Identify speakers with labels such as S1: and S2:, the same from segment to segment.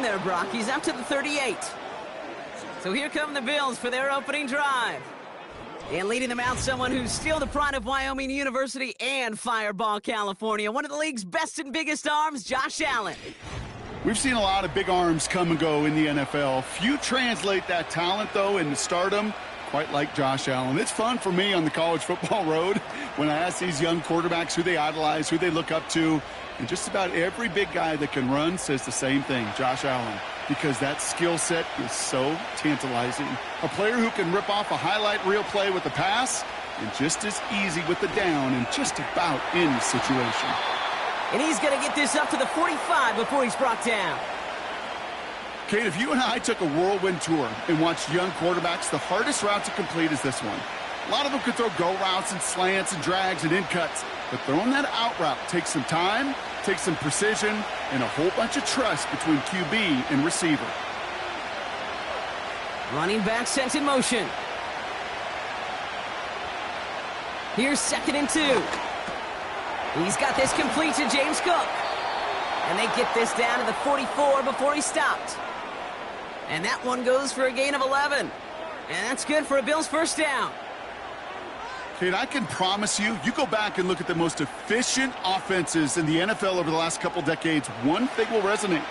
S1: gain there, Brock. He's up to the 38. So here come the Bills for their opening drive. And leading them out, someone who's still the pride of Wyoming University and Fireball, California. One of the league's best and biggest arms, Josh Allen.
S2: We've seen a lot of big arms come and go in the NFL. Few translate that talent, though, into stardom, quite like Josh Allen. It's fun for me on the college football road when I ask these young quarterbacks who they idolize, who they look up to. And just about every big guy that can run says the same thing, Josh Allen, because that skill set is so tantalizing. A player who can rip off a highlight reel play with the pass and just as easy with the down in just about any situation.
S1: And he's going to get this up to the 45 before he's brought down.
S2: Kate, if you and I took a whirlwind tour and watched young quarterbacks, the hardest route to complete is this one. A lot of them could throw go routes and slants and drags and in cuts, but throwing that out route takes some time, takes some precision, and a whole bunch of trust between QB and receiver.
S1: Running back sent in motion. Here's 2nd and 2. He's got this complete to James Cook. And they get this down to the 44 before he stopped. And that one goes for a gain of 11. And that's good for a Bills first down.
S2: Kate, I can promise you, you go back and look at the most efficient offenses in the NFL over the last couple decades, one thing will resonate.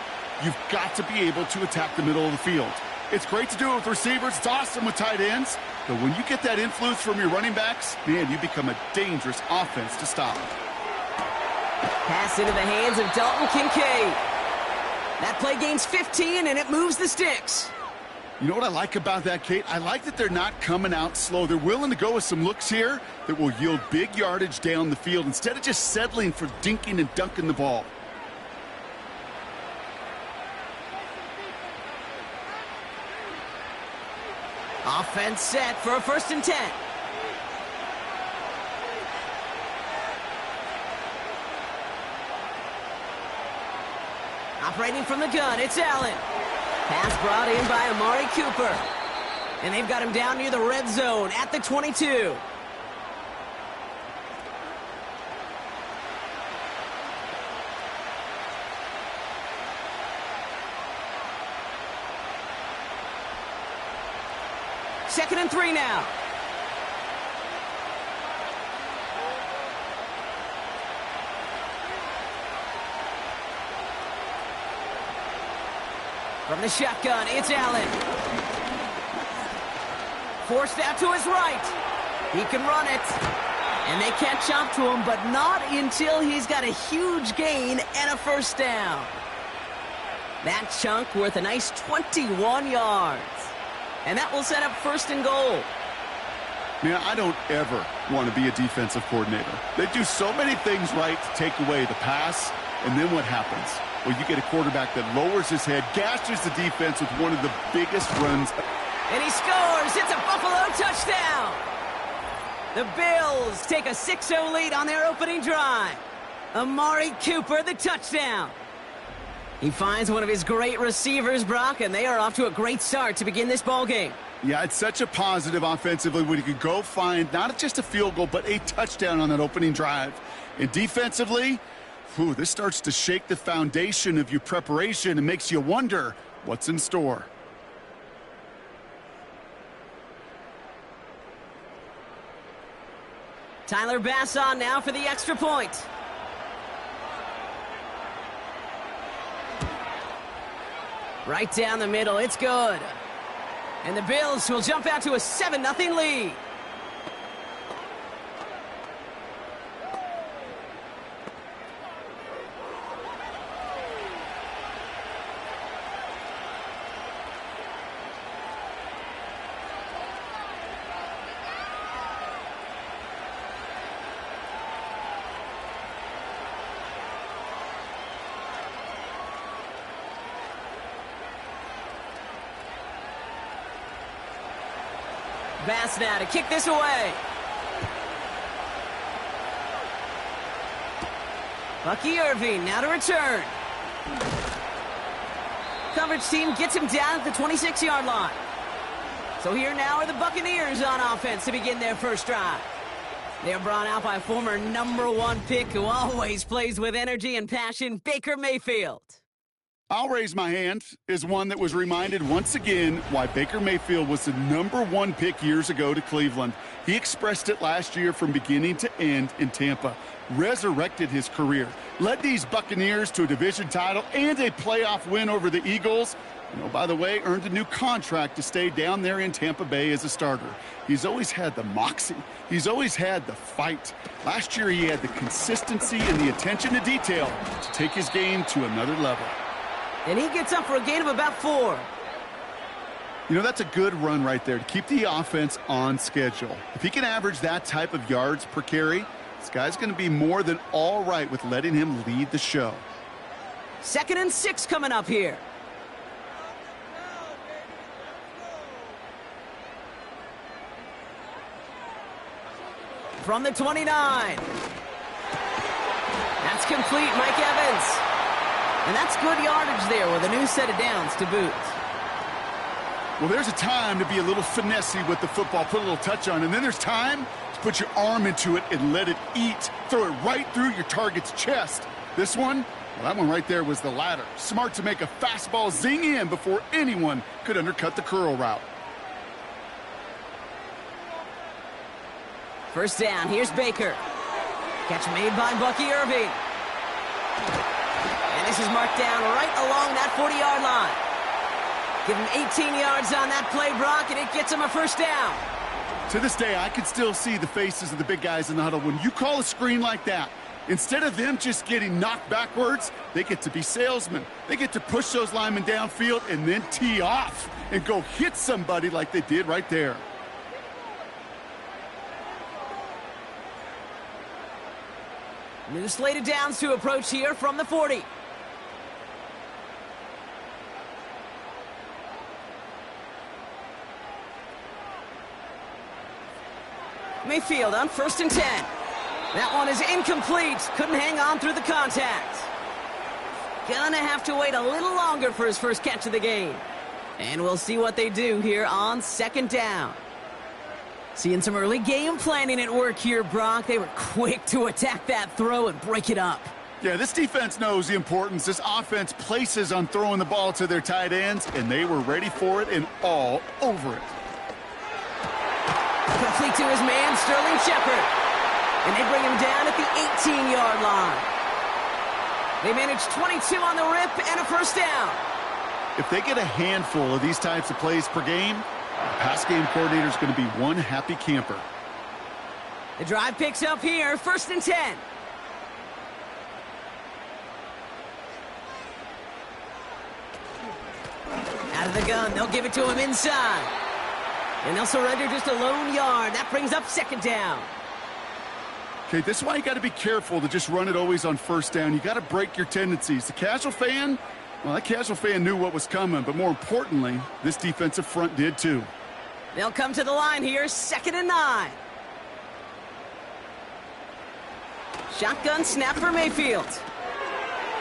S2: You've got to be able to attack the middle of the field. It's great to do it with receivers. It's awesome with tight ends. But when you get that influence from your running backs, man, you become a dangerous offense to stop.
S1: Pass into the hands of Dalton Kincaid. That play gains 15, and it moves the sticks.
S2: You know what I like about that, Kate? I like that they're not coming out slow. They're willing to go with some looks here that will yield big yardage down the field instead of just settling for dinking and dunking the ball.
S1: Offense set for a 1st and 10. Operating from the gun, it's Allen. Pass brought in by Amari Cooper. And they've got him down near the red zone at the 22. Second and 3 now. From the shotgun, it's Allen. Forced out to his right. He can run it. And they catch up to him, but not until he's got a huge gain and a first down. That chunk worth a nice 21 yards. And that will set up 1st and goal.
S2: Man, I don't ever want to be a defensive coordinator. They do so many things right to take away the pass, and then what happens? Well, you get a quarterback that lowers his head, gashes the defense with one of the biggest runs.
S1: And he scores! It's a Buffalo touchdown! The Bills take a 6-0 lead on their opening drive. Amari Cooper, the touchdown. He finds one of his great receivers, Brock, and they are off to a great start to begin this ballgame.
S2: Yeah, it's such a positive offensively when you can go find not just a field goal, but a touchdown on that opening drive. And defensively, this starts to shake the foundation of your preparation and makes you wonder what's in store.
S1: Tyler Bass on now for the extra point. Right down the middle, it's good. And the Bills will jump out to a 7-0 lead. Bass now to kick this away. Bucky Irving now to return. Coverage team gets him down at the 26-yard line. So here now are the Buccaneers on offense to begin their first drive. They're brought out by former #1 pick who always plays with energy and passion, Baker Mayfield.
S2: I'll raise my hand as one that was reminded once again why Baker Mayfield was the #1 pick years ago to Cleveland. He expressed it last year from beginning to end in Tampa, resurrected his career, led these Buccaneers to a division title and a playoff win over the Eagles. By the way, earned a new contract to stay down there in Tampa Bay as a starter. He's always had the moxie. He's always had the fight. Last year, he had the consistency and the attention to detail to take his game to another level.
S1: And he gets up for a gain of about 4.
S2: That's a good run right there to keep the offense on schedule. If he can average that type of yards per carry, this guy's going to be more than all right with letting him lead the show.
S1: 2nd and 6 coming up here. From the 29. That's complete, Mike Evans. And that's good yardage there with a new set of downs to boot.
S2: Well, there's a time to be a little finessey with the football, put a little touch on, and then there's time to put your arm into it and let it eat. Throw it right through your target's chest. This one, well, that one right there was the latter. Smart to make a fastball zing in before anyone could undercut the curl route.
S1: 1st down, here's Baker. Catch made by Bucky Irving. And this is marked down right along that 40-yard line. Give him 18 yards on that play, Brock, and it gets him a 1st down.
S2: To this day, I can still see the faces of the big guys in the huddle. When you call a screen like that, instead of them just getting knocked backwards, they get to be salesmen. They get to push those linemen downfield and then tee off and go hit somebody like they did right there.
S1: New slated downs to approach here from the 40. Mayfield on 1st and 10. That one is incomplete. Couldn't hang on through the contact. Gonna have to wait a little longer for his first catch of the game. And we'll see what they do here on 2nd down. Seeing some early game planning at work here, Brock. They were quick to attack that throw and break it up.
S2: Yeah, this defense knows the importance this offense places on throwing the ball to their tight ends, and they were ready for it and all over it.
S1: Complete to his man, Sterling Shepard. And they bring him down at the 18-yard line. They manage 22 on the rip and a 1st down.
S2: If they get a handful of these types of plays per game, the pass game coordinator is going to be one happy camper.
S1: The drive picks up here, 1st and 10. Out of the gun, they'll give it to him inside. And they'll surrender just a lone yard. That brings up 2nd down.
S2: Okay, this is why you got to be careful to just run it always on 1st down. You got to break your tendencies. The casual fan, well, that casual fan knew what was coming, but more importantly, this defensive front did too.
S1: They'll come to the line here, 2nd and 9. Shotgun snap for Mayfield.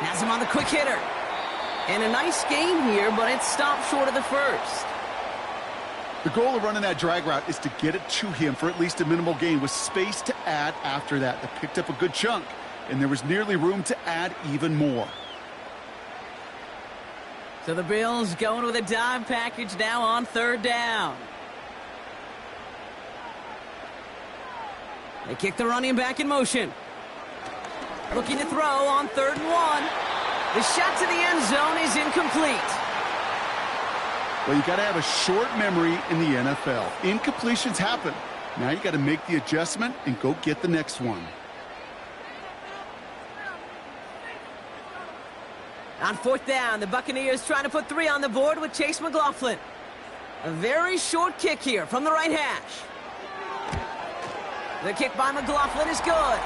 S1: Has him on the quick hitter. And a nice gain here, but it stopped short of the 1st.
S2: The goal of running that drag route is to get it to him for at least a minimal gain with space to add after that. They picked up a good chunk, and there was nearly room to add even more.
S1: So the Bills going with a dime package now on 3rd down. They kick the running back in motion. Looking to throw on 3rd and 1. The shot to the end zone is incomplete.
S2: Well, you got to have a short memory in the NFL. Incompletions happen. Now you got to make the adjustment and go get the next one.
S1: On 4th down, the Buccaneers trying to put 3 on the board with Chase McLaughlin. A very short kick here from the right hash. The kick by McLaughlin is good.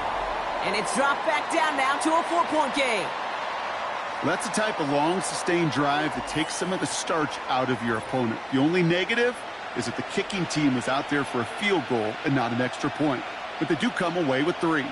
S1: And it's dropped back down now to a 4-point game.
S2: Well, that's the type of long, sustained drive that takes some of the starch out of your opponent. The only negative is that the kicking team was out there for a field goal and not an extra point. But they do come away with 3.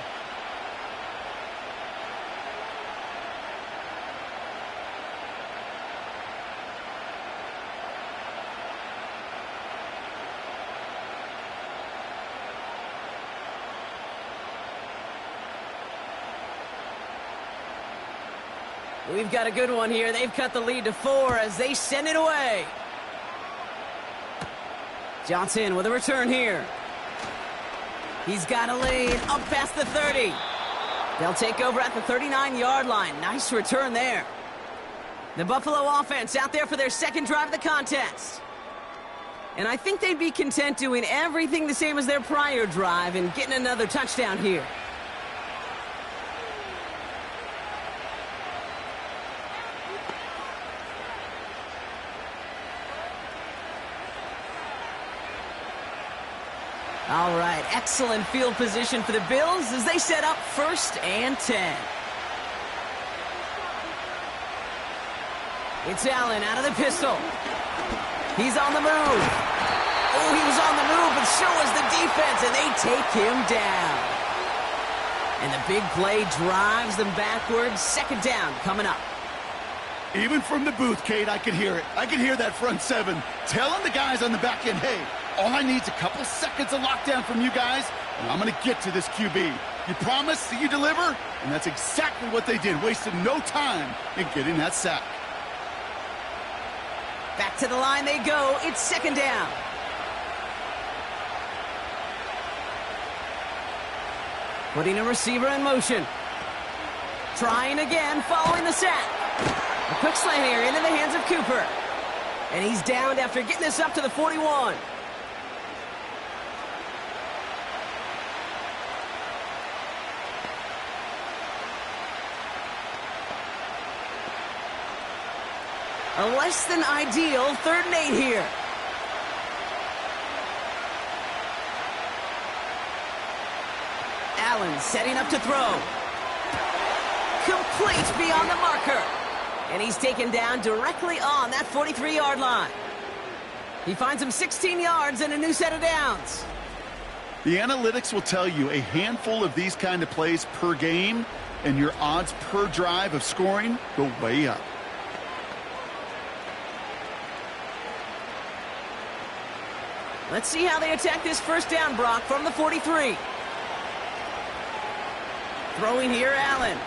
S1: We've got a good one here. They've cut the lead to 4 as they send it away. Johnson with a return here. He's got a lead up past the 30. They'll take over at the 39-yard line. Nice return there. The Buffalo offense out there for their second drive of the contest. And I think they'd be content doing everything the same as their prior drive and getting another touchdown here. All right, excellent field position for the Bills as they set up 1st and 10. It's Allen out of the pistol. He's on the move. Oh, he was on the move, but so was the defense, and they take him down. And the big play drives them backwards. 2nd down coming up.
S2: Even from the booth, Kate, I could hear it. I could hear that front 7 telling the guys on the back end, hey, all I need is a couple seconds of lockdown from you guys, and I'm going to get to this QB. You promise that you deliver? And that's exactly what they did, wasted no time in getting that sack.
S1: Back to the line they go. It's 2nd down. Putting a receiver in motion. Trying again, following the sack. A quick slant here into the hands of Cooper. And he's downed after getting this up to the 41. A less than ideal 3rd and 8 here. Allen setting up to throw. Complete beyond the marker. And he's taken down directly on that 43-yard line. He finds him 16 yards and a new set of downs.
S2: The analytics will tell you a handful of these kind of plays per game, and your odds per drive of scoring go way up.
S1: Let's see how they attack this 1st down, Brock, from the 43. Throwing here, Allen.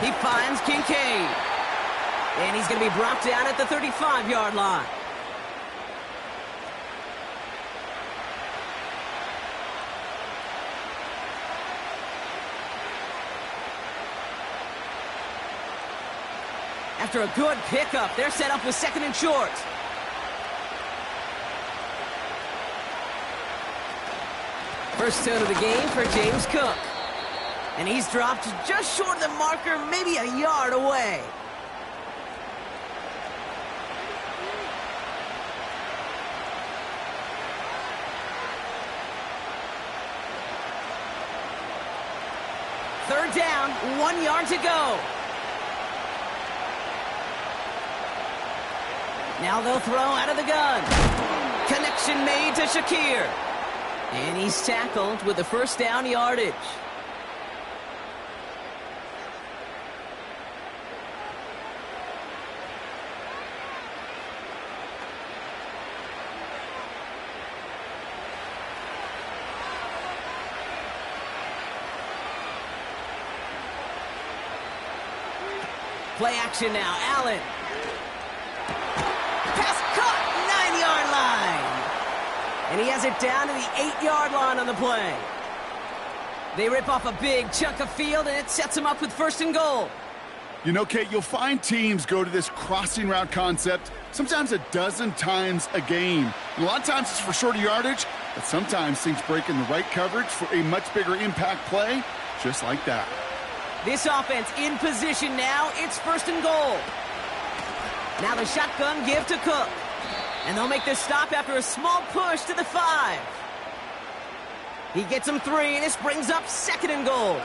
S1: He finds Kincaid. And he's going to be brought down at the 35-yard line. After a good pickup, they're set up with 2nd and short. First down of the game for James Cook. And he's dropped just short of the marker, maybe a yard away. Third down, 1 yard to go. Now they'll throw out of the gun. Connection made to Shakir. And he's tackled with the 1st down yardage. Play action now, Allen. Pass caught, 9-yard line. And he has it down to the 8-yard line on the play. They rip off a big chunk of field, and it sets them up with 1st and goal.
S2: You know, Kate, you'll find teams go to this crossing route concept sometimes a dozen times a game. And a lot of times it's for shorter yardage, but sometimes things break in the right coverage for a much bigger impact play, just like that.
S1: This offense in position now. It's 1st and goal. Now the shotgun give to Cook. And they'll make this stop after a small push to the 5. He gets him 3, and this brings up 2nd and goal.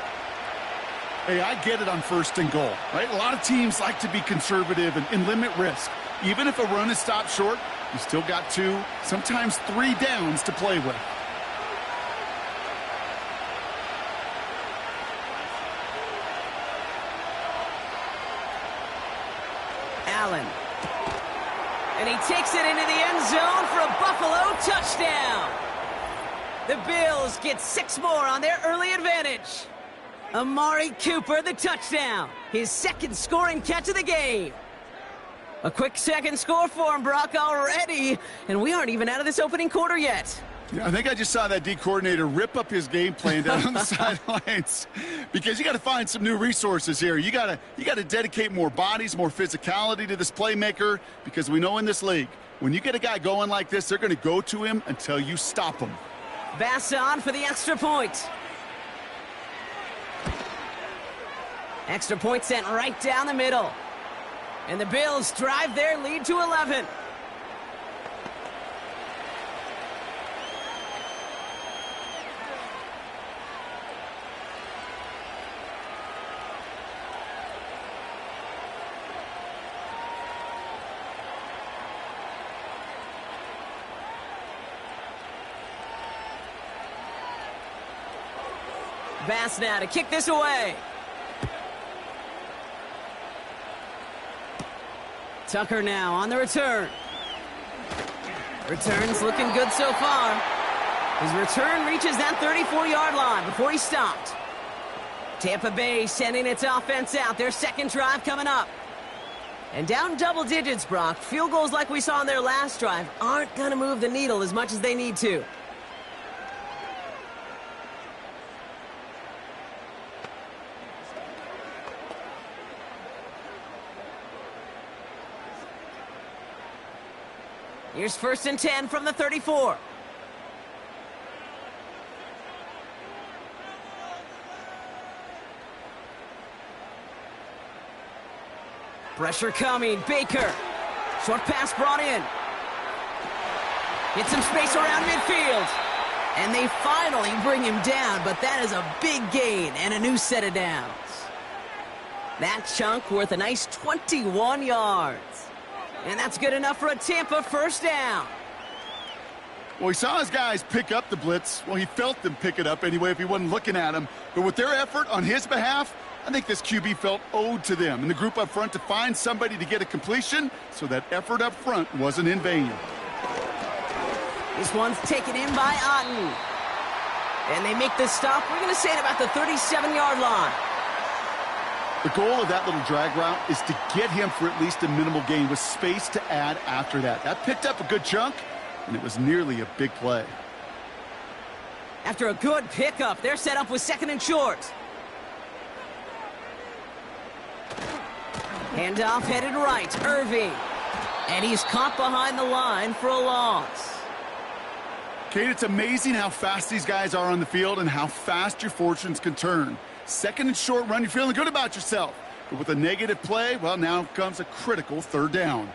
S2: Hey, I get it on 1st and goal, right? A lot of teams like to be conservative and limit risk. Even if a run is stopped short, you still got 2, sometimes 3 downs to play with.
S1: Allen. And he takes it into the end zone for a Buffalo touchdown. The Bills get 6 more on their early advantage. Amari Cooper, the touchdown. His second scoring catch of the game. A quick second score for him, Brock, already. And we aren't even out of this opening quarter yet.
S2: Yeah, I think I just saw that D coordinator rip up his game plan down on the sidelines, because you got to find some new resources here. You got to dedicate more bodies, more physicality to this playmaker, because we know in this league, when you get a guy going like this, they're going to go to him until you stop him.
S1: Bass on for the extra point. Extra point sent right down the middle. And the Bills drive their lead to 11. Bass now to kick this away. Tucker now on the return. Return's looking good so far. His return reaches that 34-yard line before he stopped. Tampa Bay sending its offense out. Their second drive coming up. And down double digits, Brock. Field goals like we saw in their last drive aren't going to move the needle as much as they need to. Here's 1st and 10 from the 34. Pressure coming. Baker. Short pass brought in. Get some space around midfield. And they finally bring him down, but that is a big gain and a new set of downs. That chunk worth a nice 21 yards. And that's good enough for a Tampa first down.
S2: Well, he saw his guys pick up the blitz. Well, he felt them pick it up anyway if he wasn't looking at him. But with their effort on his behalf, I think this QB felt owed to them and the group up front to find somebody to get a completion, so that effort up front wasn't in vain.
S1: This one's taken in by Otten. And they make the stop, we're going to say at about the 37-yard line.
S2: The goal of that little drag route is to get him for at least a minimal gain with space to add after that. That picked up a good chunk, and it was nearly a big play.
S1: After a good pickup, they're set up with 2nd and short. Handoff headed right, Irving. And he's caught behind the line for a loss.
S2: Kate, it's amazing how fast these guys are on the field and how fast your fortunes can turn. 2nd and short run, you're feeling good about yourself. But with a negative play, well, now comes a critical 3rd down.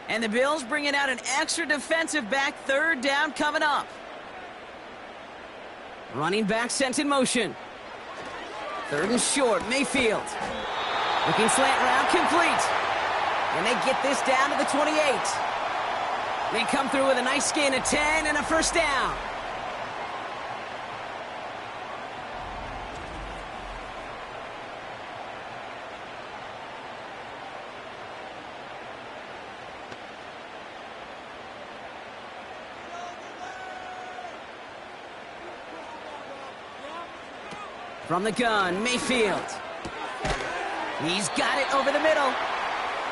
S1: And the Bills bringing out an extra defensive back, 3rd down coming up. Running back sent in motion. 3rd and short, Mayfield. Looking slant route, complete. And they get this down to the 28. They come through with a nice gain of 10 and a first down. From the gun, Mayfield. He's got it over the middle.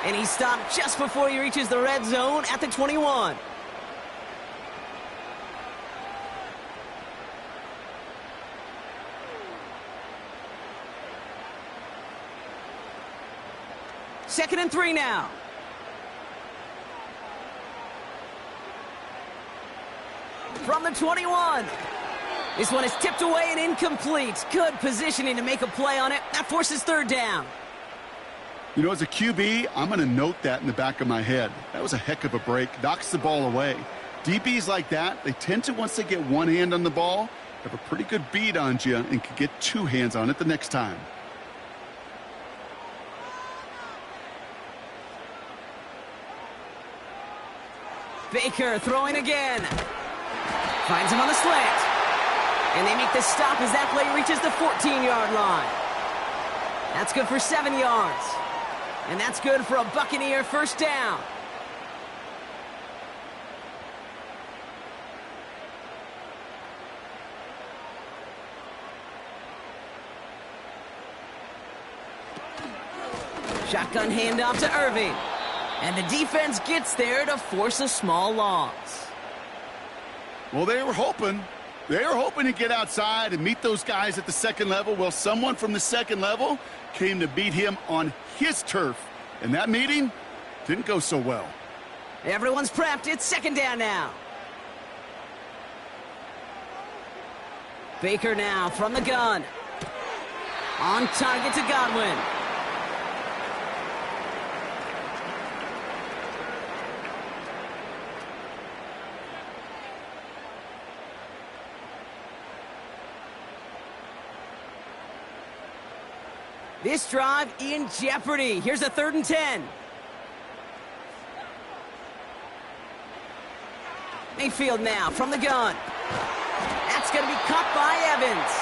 S1: And he stopped just before he reaches the red zone at the 21. Second and 3 now. From the 21. This one is tipped away and incomplete. Good positioning to make a play on it. That forces 3rd down.
S2: You know, as a QB, I'm going to note that in the back of my head. That was a heck of a break. Knocks the ball away. DBs like that, they tend to, once they get one hand on the ball, have a pretty good beat on you and can get 2 hands on it the next time.
S1: Baker throwing again. Finds him on the slant. And they make the stop as that play reaches the 14-yard line. That's good for 7 yards. And that's good for a Buccaneer first down. Shotgun handoff to Irving. And the defense gets there to force a small loss.
S2: Well, they were hoping to get outside and meet those guys at the second level. Well, someone from the second level came to beat him on his turf. And that meeting didn't go so well.
S1: Everyone's prepped. It's second down now. Baker now from the gun. On target to Godwin. This drive in jeopardy. Here's a 3rd and 10. Mayfield now from the gun. That's going to be caught by Evans.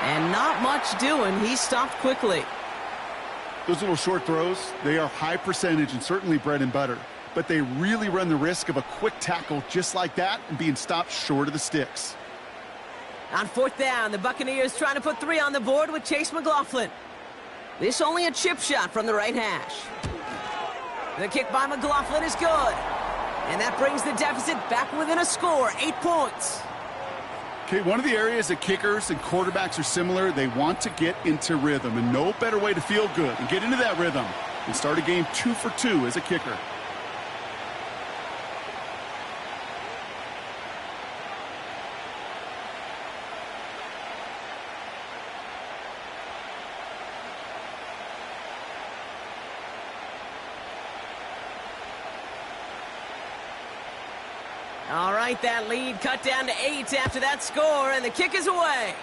S1: And not much doing. He stopped quickly.
S2: Those little short throws, they are high percentage and certainly bread and butter. But they really run the risk of a quick tackle just like that and being stopped short of the sticks.
S1: On 4th down, the Buccaneers trying to put 3 on the board with Chase McLaughlin. This only a chip shot from the right hash. The kick by McLaughlin is good. And that brings the deficit back within a score, 8 points.
S2: Okay, one of the areas that kickers and quarterbacks are similar, they want to get into rhythm. And no better way to feel good and get into that rhythm than start a game 2 for 2 as a kicker.
S1: All right, that lead cut down to 8 after that score, and the kick is away.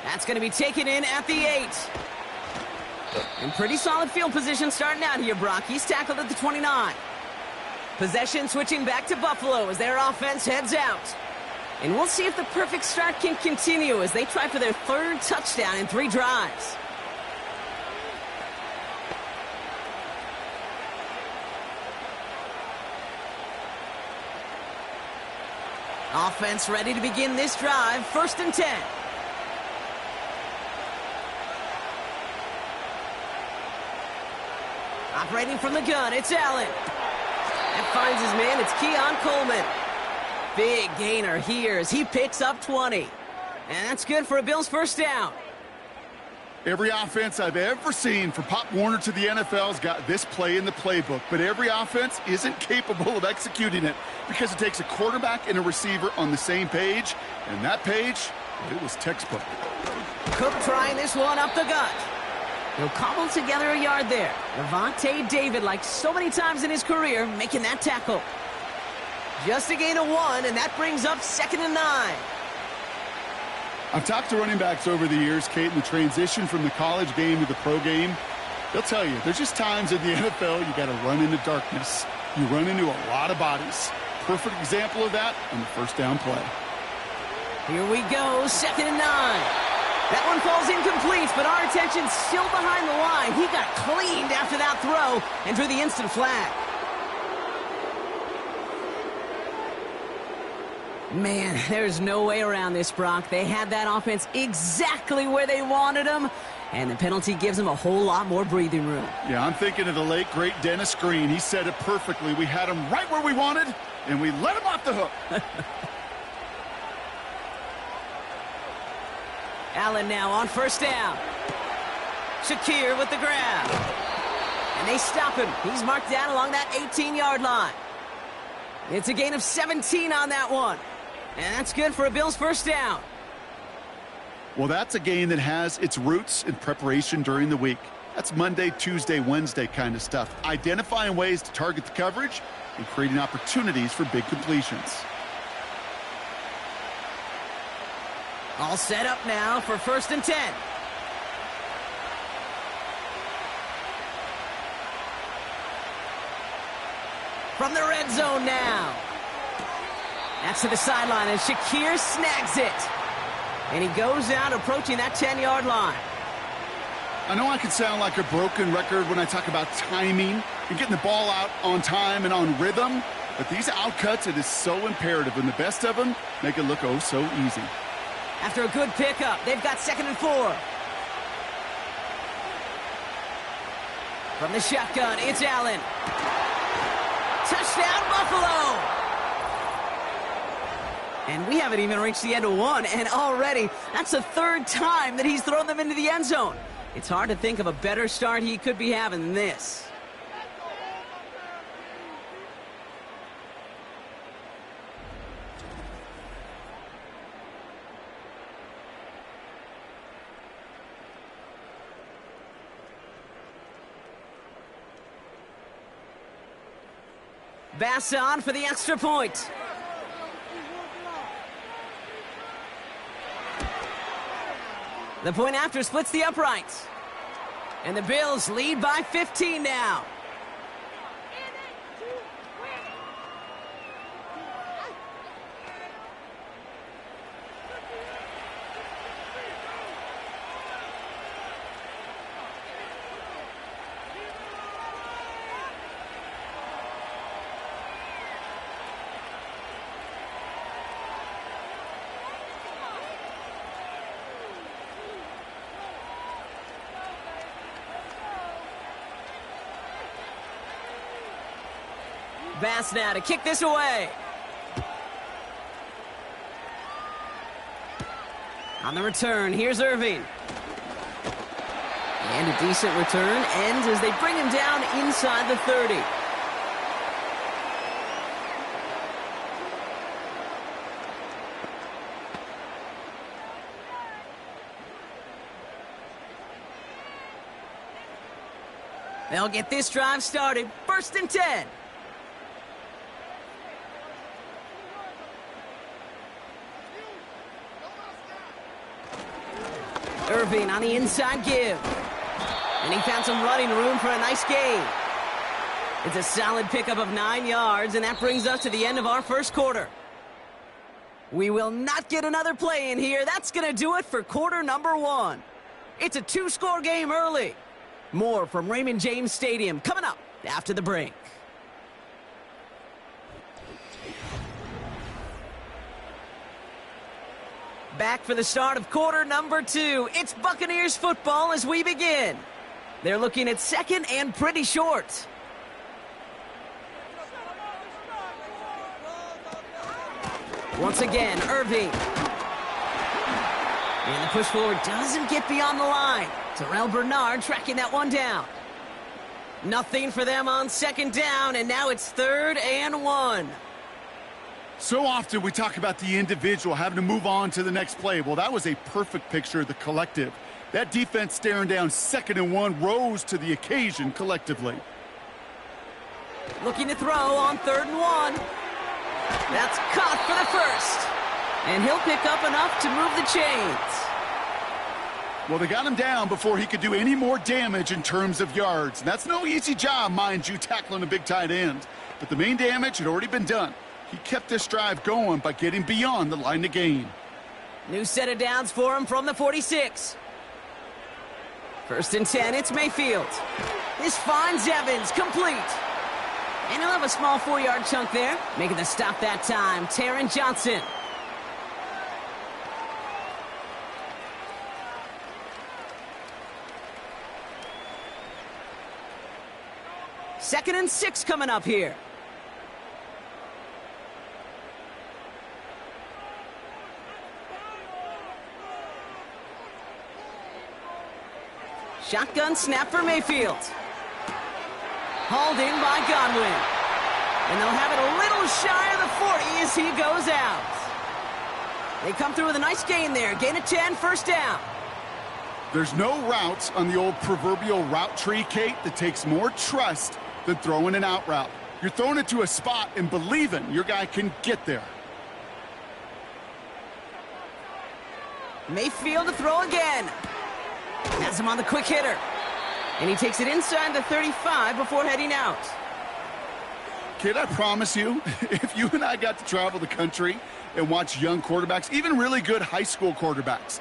S1: That's going to be taken in at the 8. And pretty solid field position starting out here, Brock. He's tackled at the 29. Possession switching back to Buffalo as their offense heads out. And we'll see if the perfect start can continue as they try for their 3rd touchdown in 3 drives. Offense ready to begin this drive. 1st and 10. Operating from the gun, it's Allen. That finds his man. It's Keon Coleman. Big gainer here as he picks up 20. And that's good for a Bills 1st down.
S2: Every offense I've ever seen from Pop Warner to the NFL's got this play in the playbook, but every offense isn't capable of executing it because it takes a quarterback and a receiver on the same page, and that page, it was textbook.
S1: Cook trying this one up the gut. He'll cobble together a yard there. Levante David, like so many times in his career, making that tackle. Just a gain of 1, and that brings up 2nd and 9.
S2: I've talked to running backs over the years, Kate, and the transition from the college game to the pro game. They'll tell you, there's just times in the NFL you got to run into darkness. You run into a lot of bodies. Perfect example of that on the 1st down play.
S1: Here we go, 2nd and 9. That one falls incomplete, but our attention's still behind the line. He got cleaned after that throw and drew the instant flag. Man, there's no way around this, Brock. They had that offense exactly where they wanted them, and the penalty gives them a whole lot more breathing room. Yeah,
S2: I'm thinking of the late, great Dennis Green. He said it perfectly. We had him right where we wanted, and we let him off the hook.
S1: Allen now on 1st down. Shakir with the grab. And they stop him. He's marked down along that 18-yard line. It's a gain of 17 on that one. And that's good for a Bills 1st down.
S2: Well, that's a game that has its roots in preparation during the week. That's Monday, Tuesday, Wednesday kind of stuff. Identifying ways to target the coverage and creating opportunities for big completions.
S1: All set up now for 1st and 10. From the red zone now. That's to the sideline, and Shakir snags it. And he goes out approaching that 10-yard line.
S2: I know I can sound like a broken record when I talk about timing and getting the ball out on time and on rhythm, but these outcuts, it is so imperative, and the best of them make it look oh so easy.
S1: After a good pickup, they've got 2nd and 4. From the shotgun, it's Allen. Touchdown, Buffalo! And we haven't even reached the end of one, and already that's the third time that he's thrown them into the end zone. It's hard to think of a better start he could be having than this. Bass on for the extra point. The point after splits the uprights. And the Bills lead by 15 now. Bass now to kick this away. On the return, here's Irving. And a decent return ends as they bring him down inside the 30. They'll get this drive started. 1st and 10. Irving on the inside give. And he found some running room for a nice gain. It's a solid pickup of 9 yards, and that brings us to the end of our first quarter. We will not get another play in here. That's going to do it for quarter number 1. It's a 2-score game early. More from Raymond James Stadium coming up after the break. Back for the start of quarter number 2. It's Buccaneers football as we begin. They're looking at 2nd and pretty short. Once again, Irving. And the push forward doesn't get beyond the line. Terrell Bernard tracking that one down. Nothing for them on 2nd down, and now it's 3rd and 1.
S2: So often we talk about the individual having to move on to the next play. Well, that was a perfect picture of the collective. That defense staring down 2nd and 1 rose to the occasion collectively.
S1: Looking to throw on 3rd and 1. That's caught for the first. And he'll pick up enough to move the chains.
S2: Well, they got him down before he could do any more damage in terms of yards. And that's no easy job, mind you, tackling a big tight end. But the main damage had already been done. He kept this drive going by getting beyond the line to gain.
S1: New set of downs for him from the 46. 1st and 10, it's Mayfield. This finds Evans, complete. And he'll have a small 4-yard chunk there. Making the stop that time, Taron Johnson. Second and 6 coming up here. Shotgun snap for Mayfield. Hauled in by Godwin. And they'll have it a little shy of the 40 as he goes out. They come through with a nice gain there. Gain of 10, 1st down.
S2: There's no routes on the old proverbial route tree, Kate, that takes more trust than throwing an out route. You're throwing it to a spot and believing your guy can get there.
S1: Mayfield to throw again. Has him on the quick hitter. And he takes it inside the 35 before heading out.
S2: Kid, I promise you, if you and I got to travel the country and watch young quarterbacks, even really good high school quarterbacks,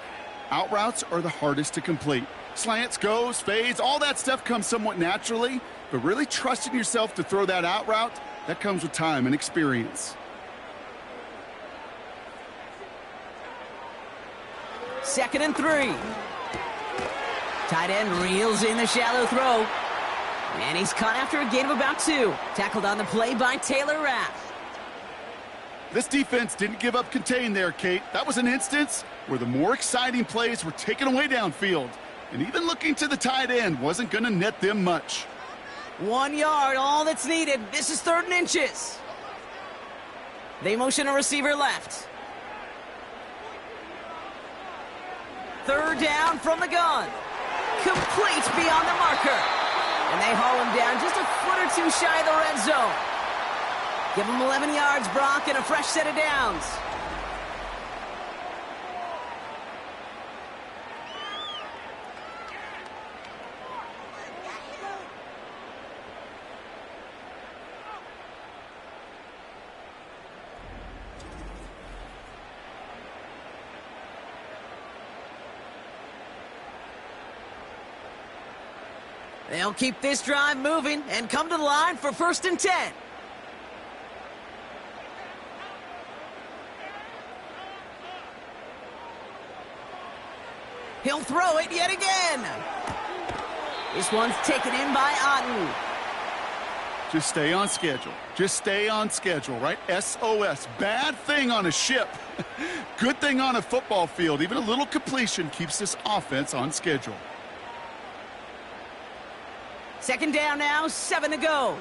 S2: out routes are the hardest to complete. Slants, goes, fades, all that stuff comes somewhat naturally, but really trusting yourself to throw that out route, that comes with time and experience.
S1: 2nd and 3. Tight end reels in the shallow throw. And he's caught after a gain of about 2. Tackled on the play by Taylor Rapp.
S2: This defense didn't give up contain there, Kate. That was an instance where the more exciting plays were taken away downfield. And even looking to the tight end wasn't going to net them much.
S1: 1 yard, all that's needed. This is 3rd and inches. They motion a receiver left. 3rd down from the gun. Complete beyond the marker. And they haul him down just a foot or 2 shy of the red zone. Give him 11 yards, Brock, and a fresh set of downs. They'll keep this drive moving and come to the line for 1st and 10. He'll throw it yet again. This one's taken in by Otten.
S2: Just stay on schedule. Just stay on schedule, right? SOS. Bad thing on a ship. Good thing on a football field. Even a little completion keeps this offense on schedule.
S1: 2nd down now, 7 to go.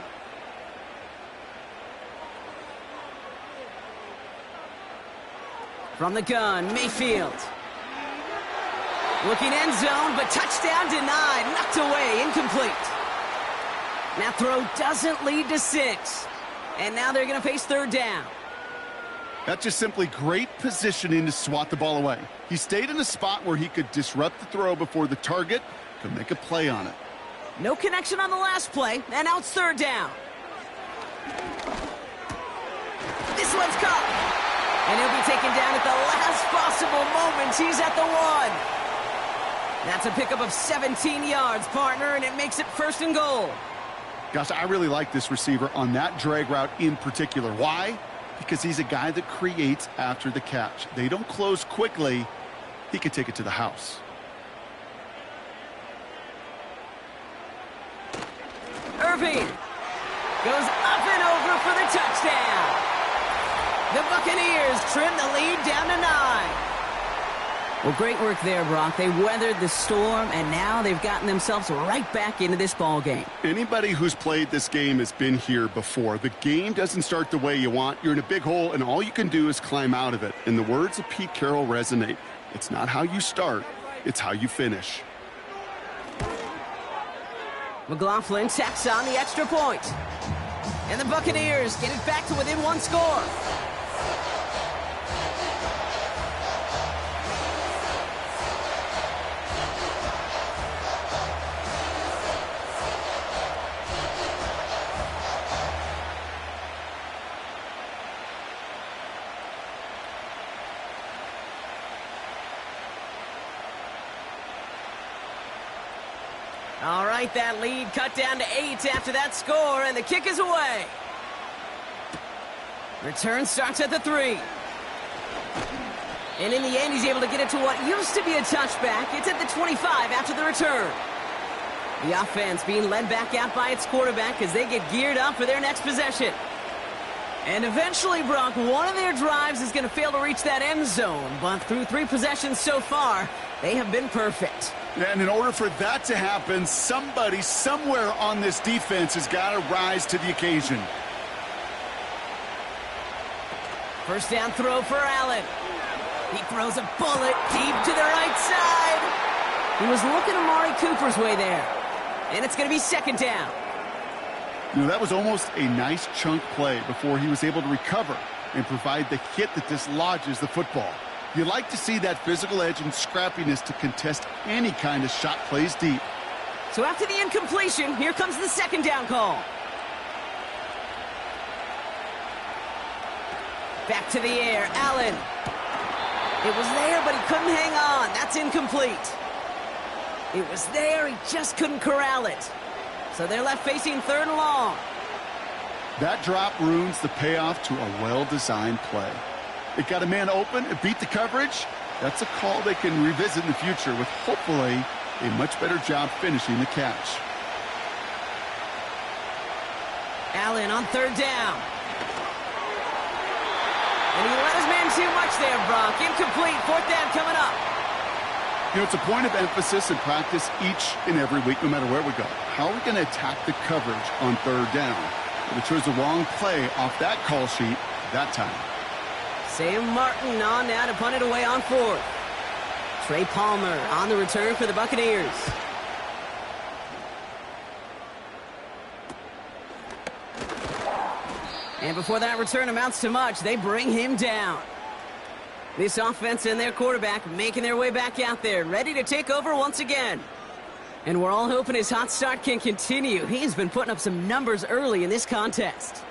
S1: From the gun, Mayfield. Looking end zone, but touchdown denied. Knocked away, incomplete. That throw doesn't lead to 6. And now they're going to face 3rd down.
S2: That's just simply great positioning to swat the ball away. He stayed in a spot where he could disrupt the throw before the target could make a play on it.
S1: No connection on the last play, and now it's 3rd down. This one's caught. And he'll be taken down at the last possible moment. He's at the 1. That's a pickup of 17 yards, partner, and it makes it 1st and goal.
S2: Gosh, I really like this receiver on that drag route in particular. Why? Because he's a guy that creates after the catch. They don't close quickly. He could take it to the house.
S1: Irving goes up and over for the touchdown. The Buccaneers trim the lead down to 9. Well, great work there, Brock. They weathered the storm, and now they've gotten themselves right back into this ball game.
S2: Anybody who's played this game has been here before. The game doesn't start the way you want. You're in a big hole, and all you can do is climb out of it. And the words of Pete Carroll resonate. It's not how you start, it's how you finish.
S1: McLaughlin tacks on the extra point. And the Buccaneers get it back to within 1 score. All right, that lead cut down to 8 after that score, and the kick is away. Return starts at the 3. And in the end, he's able to get it to what used to be a touchback. It's at the 25 after the return. The offense being led back out by its quarterback as they get geared up for their next possession. And eventually, Brock, one of their drives is going to fail to reach that end zone. But through 3 possessions so far, they have been perfect.
S2: And in order for that to happen, somebody somewhere on this defense has got to rise to the occasion.
S1: First down throw for Allen. He throws a bullet deep to the right side. He was looking Amari Cooper's way there. And it's going to be 2nd down.
S2: You know, that was almost a nice chunk play before he was able to recover and provide the hit that dislodges the football. You like to see that physical edge and scrappiness to contest any kind of shot plays deep.
S1: So after the incompletion, here comes the 2nd down call. Back to the air, Allen. It was there, but he couldn't hang on. That's incomplete. It was there, he just couldn't corral it. So they're left facing 3rd and long.
S2: That drop ruins the payoff to a well-designed play. It got a man open, it beat the coverage. That's a call they can revisit in the future with hopefully a much better job finishing the catch.
S1: Allen on third down. And he let his man too much there, Brock. Incomplete. Fourth down coming up.
S2: You know, it's a point of emphasis in practice each and every week, no matter where we go. How are we going to attack the coverage on third down? We chose the wrong play off that call sheet that time.
S1: Sam Martin on now to punt it away on fourth. Trey Palmer on the return for the Buccaneers. And before that return amounts to much, they bring him down. This offense and their quarterback making their way back out there, ready to take over once again. And we're all hoping his hot start can continue. He's been putting up some numbers early in this contest.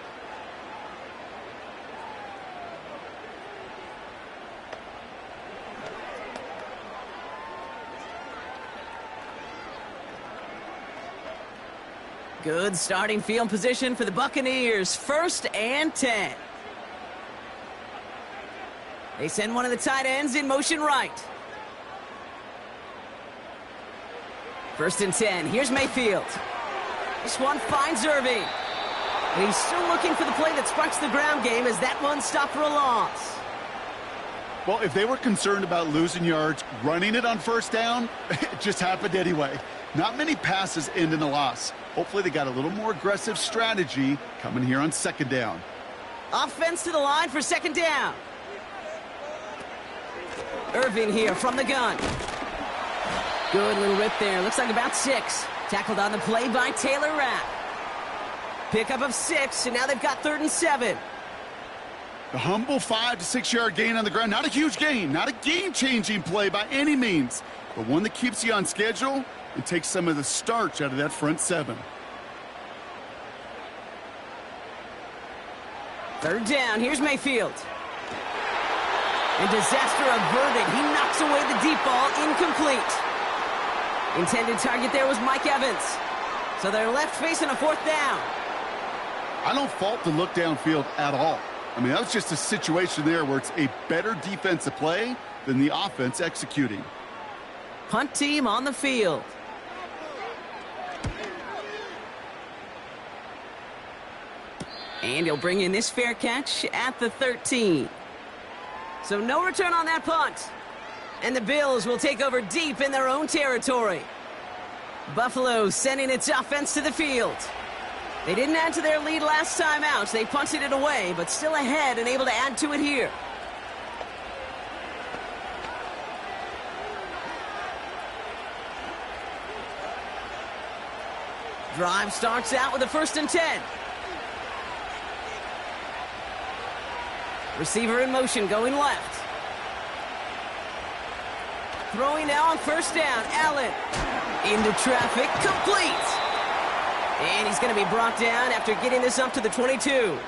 S1: Good starting field position for the Buccaneers. 1st and 10. They send one of the tight ends in motion right. 1st and 10. Here's Mayfield. This one finds Irving. And he's still looking for the play that sparks the ground game as that one stopped for a loss.
S2: Well, if they were concerned about losing yards, running it on first down, it just happened anyway. Not many passes end in a loss. Hopefully they got a little more aggressive strategy coming here on second down.
S1: Offense to the line for second down. Irving here from the gun. Good little rip there. Looks like about 6. Tackled on the play by Taylor Rapp. Pickup of 6, and now they've got 3rd and 7.
S2: The humble 5 to 6 yard gain on the ground. Not a huge gain, not a game-changing play by any means, but one that keeps you on schedule and takes some of the starch out of that front 7.
S1: 3rd down. Here's Mayfield. And disaster averted. He knocks away the deep ball. Incomplete. Intended target there was Mike Evans. So they're left facing a 4th down.
S2: I don't fault the look downfield at all. I mean, that was just a situation there where it's a better defensive play than the offense executing.
S1: Punt team on the field. And he'll bring in this fair catch at the 13. So no return on that punt. And the Bills will take over deep in their own territory. Buffalo sending its offense to the field. They didn't add to their lead last time out. They punted it away, but still ahead and able to add to it here. Drive starts out with a 1st and 10. Receiver in motion, going left. Throwing now on 1st down. Allen into traffic, complete. And he's going to be brought down after getting this up to the 22.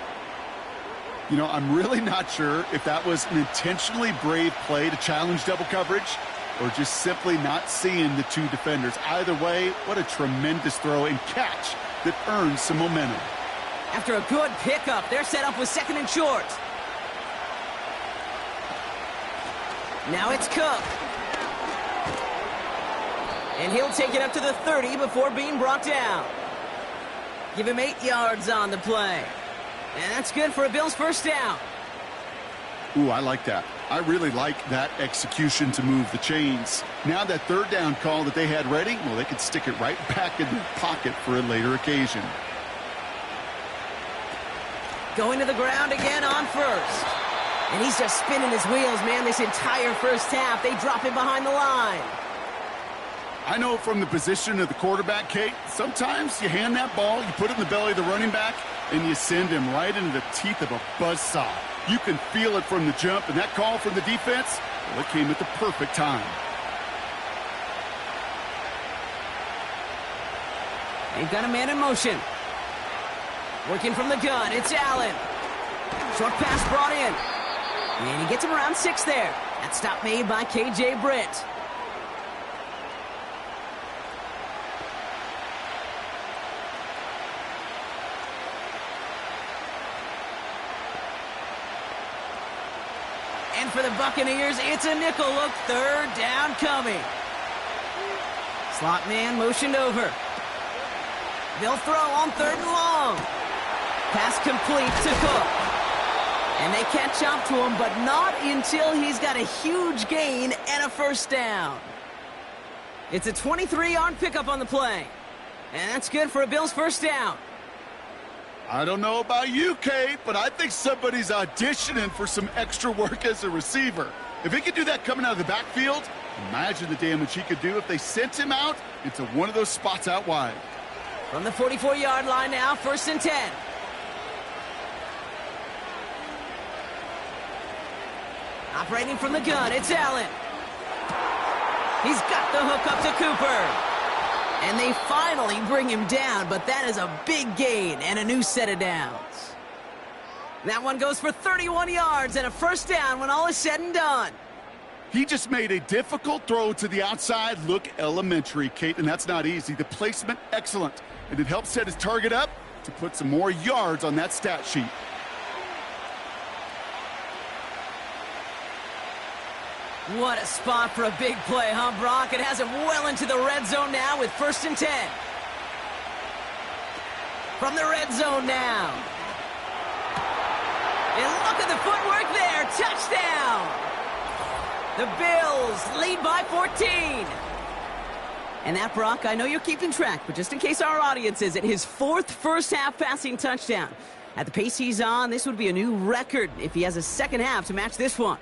S2: You know, I'm really not sure if that was an intentionally brave play to challenge double coverage or just simply not seeing the 2 defenders. Either way, what a tremendous throw and catch that earns some momentum.
S1: After a good pickup, they're set up with 2nd and short. Now it's Cook. And he'll take it up to the 30 before being brought down. Give him 8 yards on the play. And that's good for a Bills 1st down.
S2: Ooh, I like that. I really like that execution to move the chains. Now that 3rd down call that they had ready, well, they could stick it right back in their pocket for a later occasion.
S1: Going to the ground again on 1st. And he's just spinning his wheels, man, this entire 1st half. They drop him behind the line.
S2: I know from the position of the quarterback, Kate, sometimes you hand that ball, you put it in the belly of the running back, and you send him right into the teeth of a buzzsaw. You can feel it from the jump, and that call from the defense, well, it came at the perfect time.
S1: They've got a man in motion. Working from the gun, it's Allen. Short pass brought in. And he gets him around 6 there. That stop made by K.J. Britt. And for the Buccaneers, it's a nickel look. 3rd down coming. Slot man motioned over. They'll throw on 3rd and long. Pass complete to Cook. And they catch up to him, but not until he's got a huge gain and a first down. It's a 23-yard pickup on the play. And that's good for a Bills first down.
S2: I don't know about you, Kate, but I think somebody's auditioning for some extra work as a receiver. If he could do that coming out of the backfield, imagine the damage he could do if they sent him out into one of those spots out wide.
S1: From the 44-yard line now, 1st and 10. Operating from the gun, it's Allen. He's got the hook up to Cooper. And they finally bring him down, but that is a big gain and a new set of downs. That one goes for 31 yards and a first down when all is said and done.
S2: He just made a difficult throw to the outside look elementary, Kate, and that's not easy. The placement, excellent. And it helps set his target up to put some more yards on that stat sheet.
S1: What a spot for a big play, huh, Brock? It has him well into the red zone now with 1st and 10. From the red zone now. And look at the footwork there. Touchdown! The Bills lead by 14. And that, Brock, I know you're keeping track, but just in case our audience isn't, his 4th first-half passing touchdown. At the pace he's on, this would be a new record if he has a second half to match this one.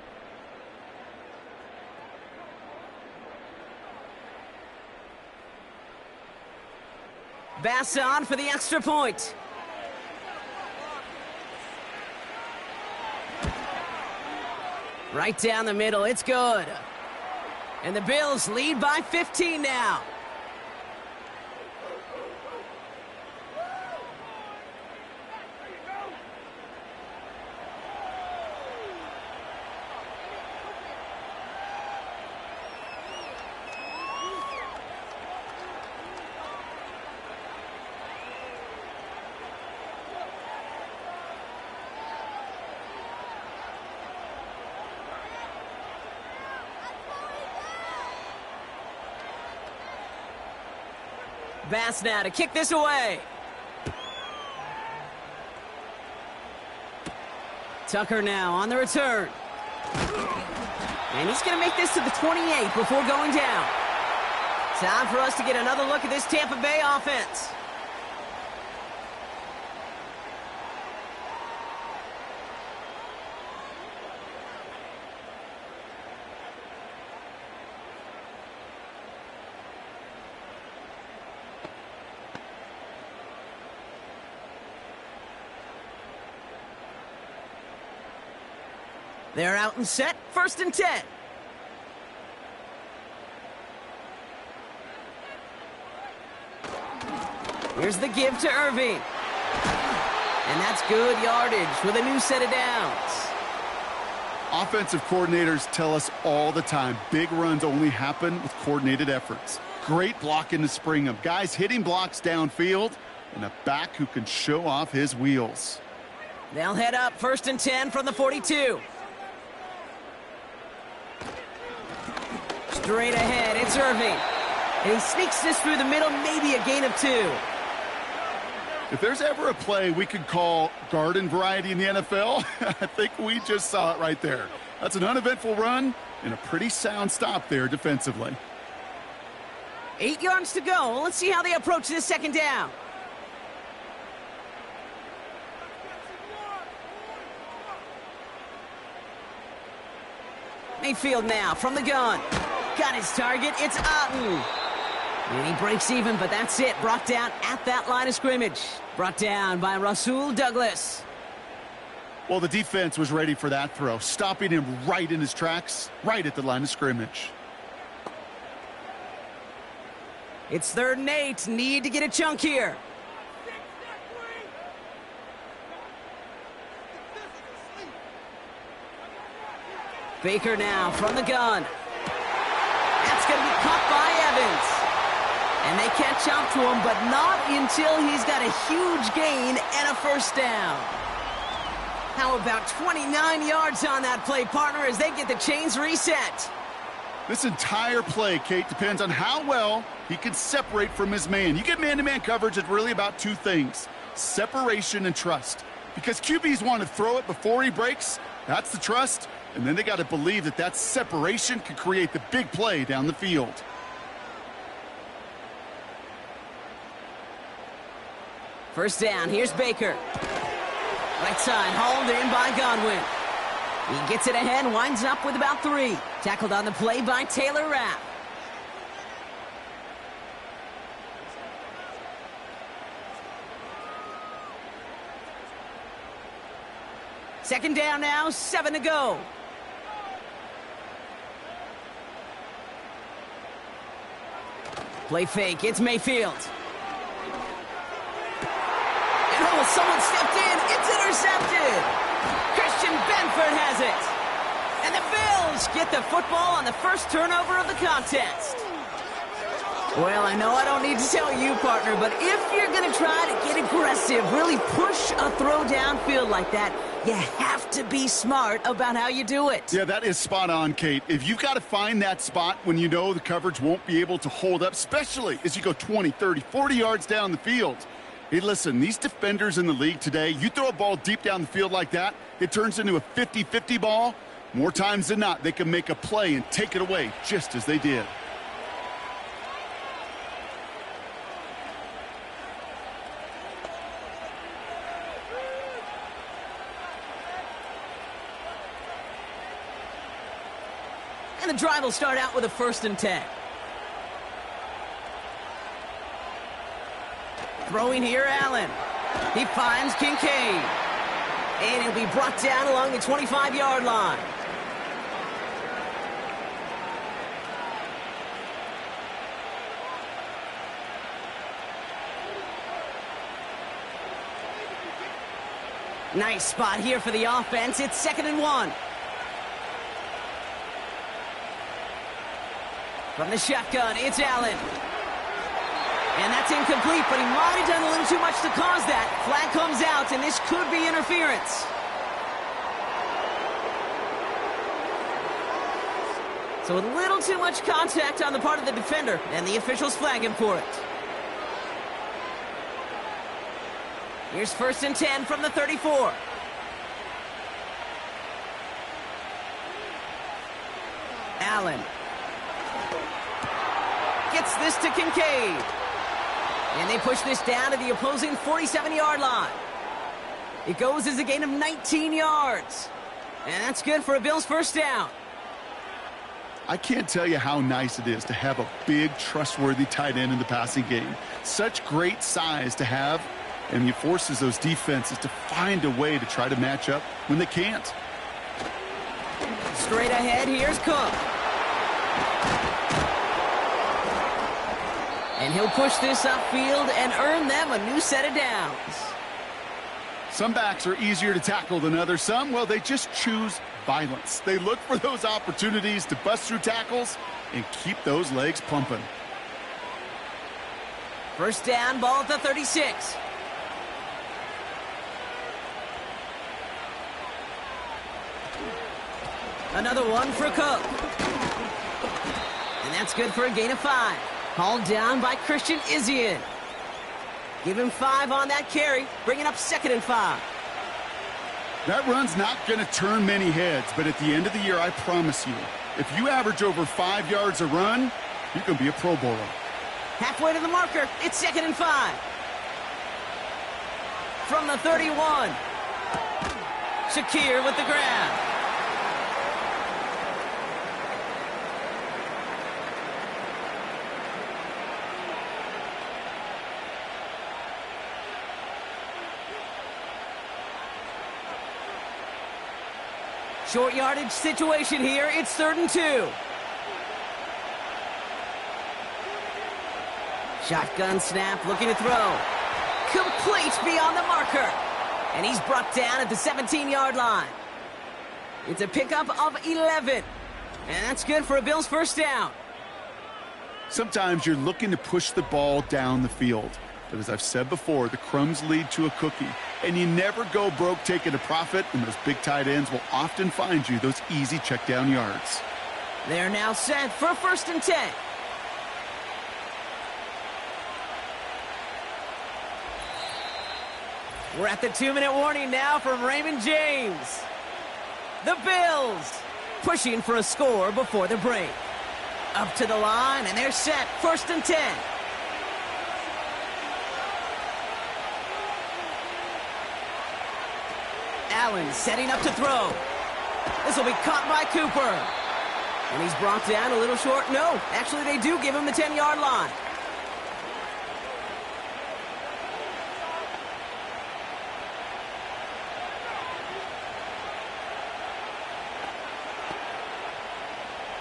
S1: Bass on for the extra point. Right down the middle, it's good. And the Bills lead by 15 now. Bass now to kick this away. Tucker now on the return. And he's going to make this to the 28 before going down. Time for us to get another look at this Tampa Bay offense. They're out and set, 1st and 10. Here's the give to Irving. And that's good yardage with a new set of downs.
S2: Offensive coordinators tell us all the time, big runs only happen with coordinated efforts. Great blocking to spring them. Guys hitting blocks downfield, and a back who can show off his wheels.
S1: They'll head up, 1st and 10 from the 42. Straight ahead, it's Irving. And he sneaks this through the middle, maybe a gain of 2.
S2: If there's ever a play we could call garden variety in the NFL, I think we just saw it right there. That's an uneventful run and a pretty sound stop there defensively.
S1: 8 yards to go. Let's see how they approach this second down. Mayfield now from the gun. Got his target. It's Otten. And he breaks even, but that's it. Brought down at that line of scrimmage. Brought down by Rasul Douglas.
S2: Well, the defense was ready for that throw, stopping him right in his tracks, right at the line of scrimmage.
S1: It's 3rd and 8. Need to get a chunk here. Baker now from the gun. That's going to be caught by Evans. And they catch up to him, but not until he's got a huge gain and a first down. How about 29 yards on that play, partner, as they get the chains reset?
S2: This entire play, Kate, depends on how well he can separate from his man. You get man-to-man coverage, it's really about 2 things. separation and trust. Because QBs want to throw it before he breaks. That's the trust. And then they got to believe that that separation can create the big play down the field.
S1: First down, here's Baker. Right side, hauled in by Godwin. He gets it ahead, winds up with about 3. Tackled on the play by Taylor Rapp. Second down now, 7 to go. Play fake, it's Mayfield. And oh, someone stepped in, it's intercepted. Christian Benford has it. And the Bills get the football on the first turnover of the contest. Well, I know I don't need to tell you, partner, but if you're going to try to get aggressive, really push a throw downfield like that, you have to be smart about how you do it.
S2: Yeah, that is spot on, Kate. If you've got to find that spot when you know the coverage won't be able to hold up, especially as you go 20, 30, 40 yards down the field. Hey, listen, these defenders in the league today, you throw a ball deep down the field like that, it turns into a 50-50 ball. More times than not, they can make a play and take it away just as they did.
S1: And the drive will start out with a 1st and 10. Throwing here, Allen. He finds Kincaid. And he'll be brought down along the 25-yard line. Nice spot here for the offense. It's 2nd and 1. From the shotgun, it's Allen. And that's incomplete, but he might have done a little too much to cause that. Flag comes out, and this could be interference. So a little too much contact on the part of the defender, and the officials flag him for it. Here's 1st and 10 from the 34. Allen. Gets this to Kincaid. And they push this down to the opposing 47-yard line. It goes as a gain of 19 yards. And that's good for a Bills first down.
S2: I can't tell you how nice it is to have a big, trustworthy tight end in the passing game. Such great size to have, and he forces those defenses to find a way to try to match up when they can't.
S1: Straight ahead, here's Cook. And he'll push this upfield and earn them a new set of downs.
S2: Some backs are easier to tackle than others. Some, well, they just choose violence. They look for those opportunities to bust through tackles and keep those legs pumping.
S1: First down, ball at the 36. Another one for Cook. And that's good for a gain of 5. Hauled down by Christian Izien. Give him 5 on that carry, bringing up 2nd and 5.
S2: That run's not going to turn many heads, but at the end of the year, I promise you, if you average over 5 yards a run, you're going to be a Pro Bowler.
S1: Halfway to the marker, it's 2nd and 5. From the 31. Shakir with the grab. Short yardage situation here. It's 3rd and 2. Shotgun snap, looking to throw. Complete beyond the marker. And he's brought down at the 17-yard line. It's a pickup of 11. And that's good for a Bills first down.
S2: Sometimes you're looking to push the ball down the field. But as I've said before, the crumbs lead to a cookie. And you never go broke taking a profit, and those big tight ends will often find you those easy check down yards.
S1: They're now set for 1st and 10. We're at the 2-minute warning now from Raymond James. The Bills pushing for a score before the break. Up to the line, and they're set. 1st and 10. Allen setting up to throw. This will be caught by Cooper. And he's brought down a little short. No, actually they do give him the 10-yard line.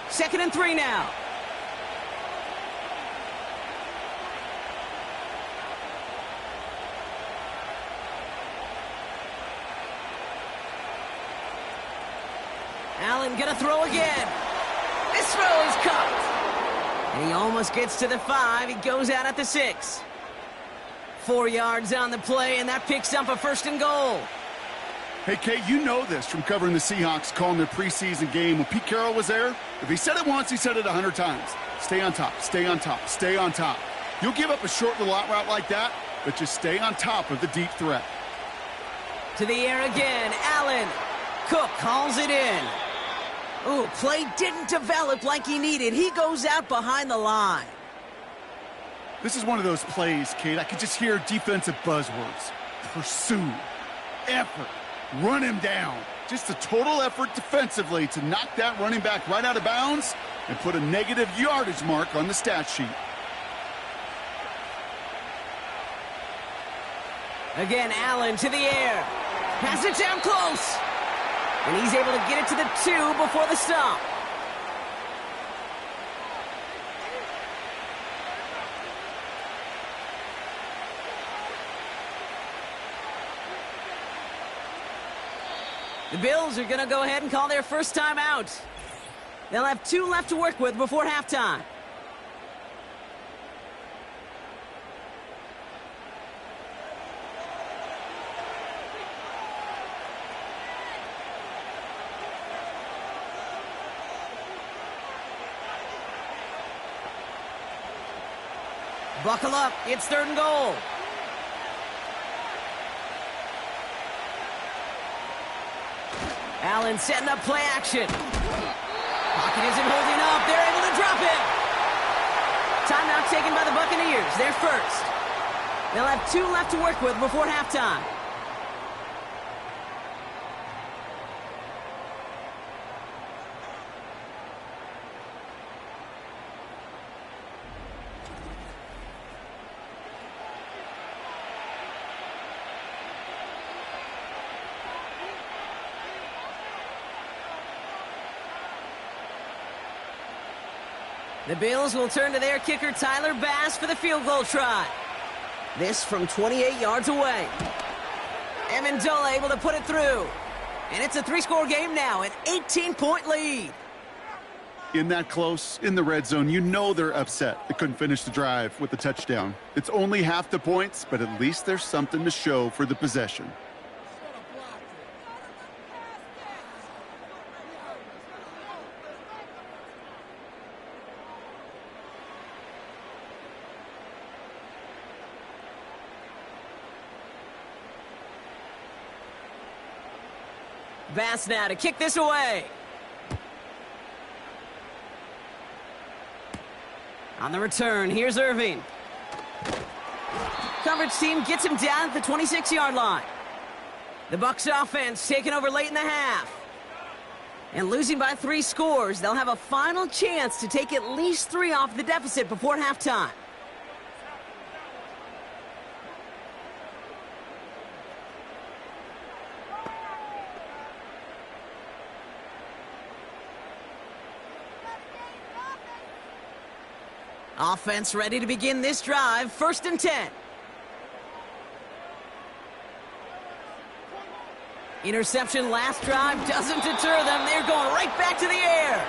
S1: Second and 3 now. Allen gonna throw again. This throw is caught. And he almost gets to the 5. He goes out at the 6. 4 yards on the play, and that picks up a 1st and goal.
S2: Hey, Kate, you know this from covering the Seahawks, calling their preseason game. When Pete Carroll was there, if he said it once, he said it 100 times. Stay on top, stay on top, stay on top. You'll give up a short little out route like that, but just stay on top of the deep threat.
S1: To the air again, Allen. Cook calls it in. Ooh, play didn't develop like he needed. He goes out behind the line.
S2: This is one of those plays, Kate. I could just hear defensive buzzwords. Pursue, effort, run him down. Just a total effort defensively to knock that running back right out of bounds and put a negative yardage mark on the stat sheet.
S1: Again, Allen to the air. Has it down close. And he's able to get it to the 2 before the stop. The Bills are going to go ahead and call their first time out. They'll have 2 left to work with before halftime. Buckle up, it's 3rd and goal. Allen setting up play action. Pocket isn't holding up, they're able to drop it. Timeout taken by the Buccaneers, they're first. They'll have 2 left to work with before halftime. The Bills will turn to their kicker, Tyler Bass, for the field goal try. This from 28 yards away. Amendola able to put it through. And it's a 3-score game now, an 18-point lead.
S2: In that close, in the red zone, you know they're upset. They couldn't finish the drive with the touchdown. It's only half the points, but at least there's something to show for the possession.
S1: Bass now to kick this away. On the return, here's Irving. Coverage team gets him down at the 26-yard line. The Bucs offense taking over late in the half. And losing by 3 scores, they'll have a final chance to take at least 3 off the deficit before halftime. Offense ready to begin this drive. 1st and 10. Interception last drive doesn't deter them. They're going right back to the air.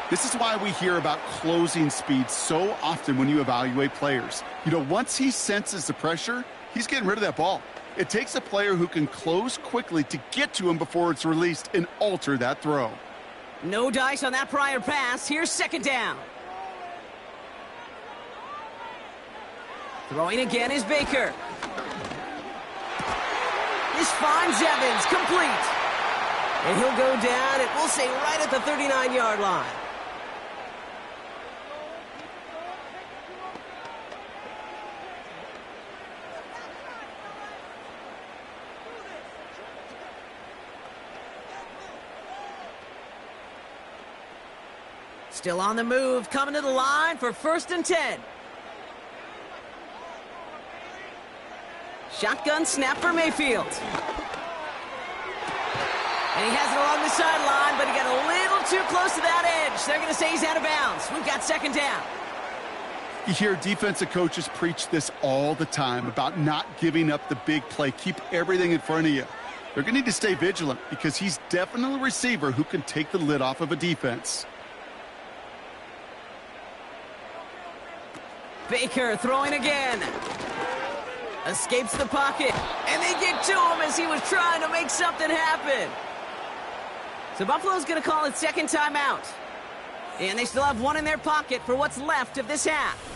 S2: This is why we hear about closing speed so often when you evaluate players. You know, once he senses the pressure, he's getting rid of that ball. It takes a player who can close quickly to get to him before it's released and alter that throw.
S1: No dice on that prior pass. Here's 2nd down. Throwing again is Baker. This finds Evans, complete. And he'll go down, and we'll say right at the 39-yard line. Still on the move, coming to the line for 1st and 10. Shotgun snap for Mayfield. And he has it along the sideline, but he got a little too close to that edge. They're going to say he's out of bounds. We've got 2nd down.
S2: You hear defensive coaches preach this all the time about not giving up the big play. Keep everything in front of you. They're going to need to stay vigilant because he's definitely a receiver who can take the lid off of a defense.
S1: Baker throwing again. Escapes the pocket. And they get to him as he was trying to make something happen. So Buffalo's going to call it 2nd timeout. And they still have one in their pocket for what's left of this half.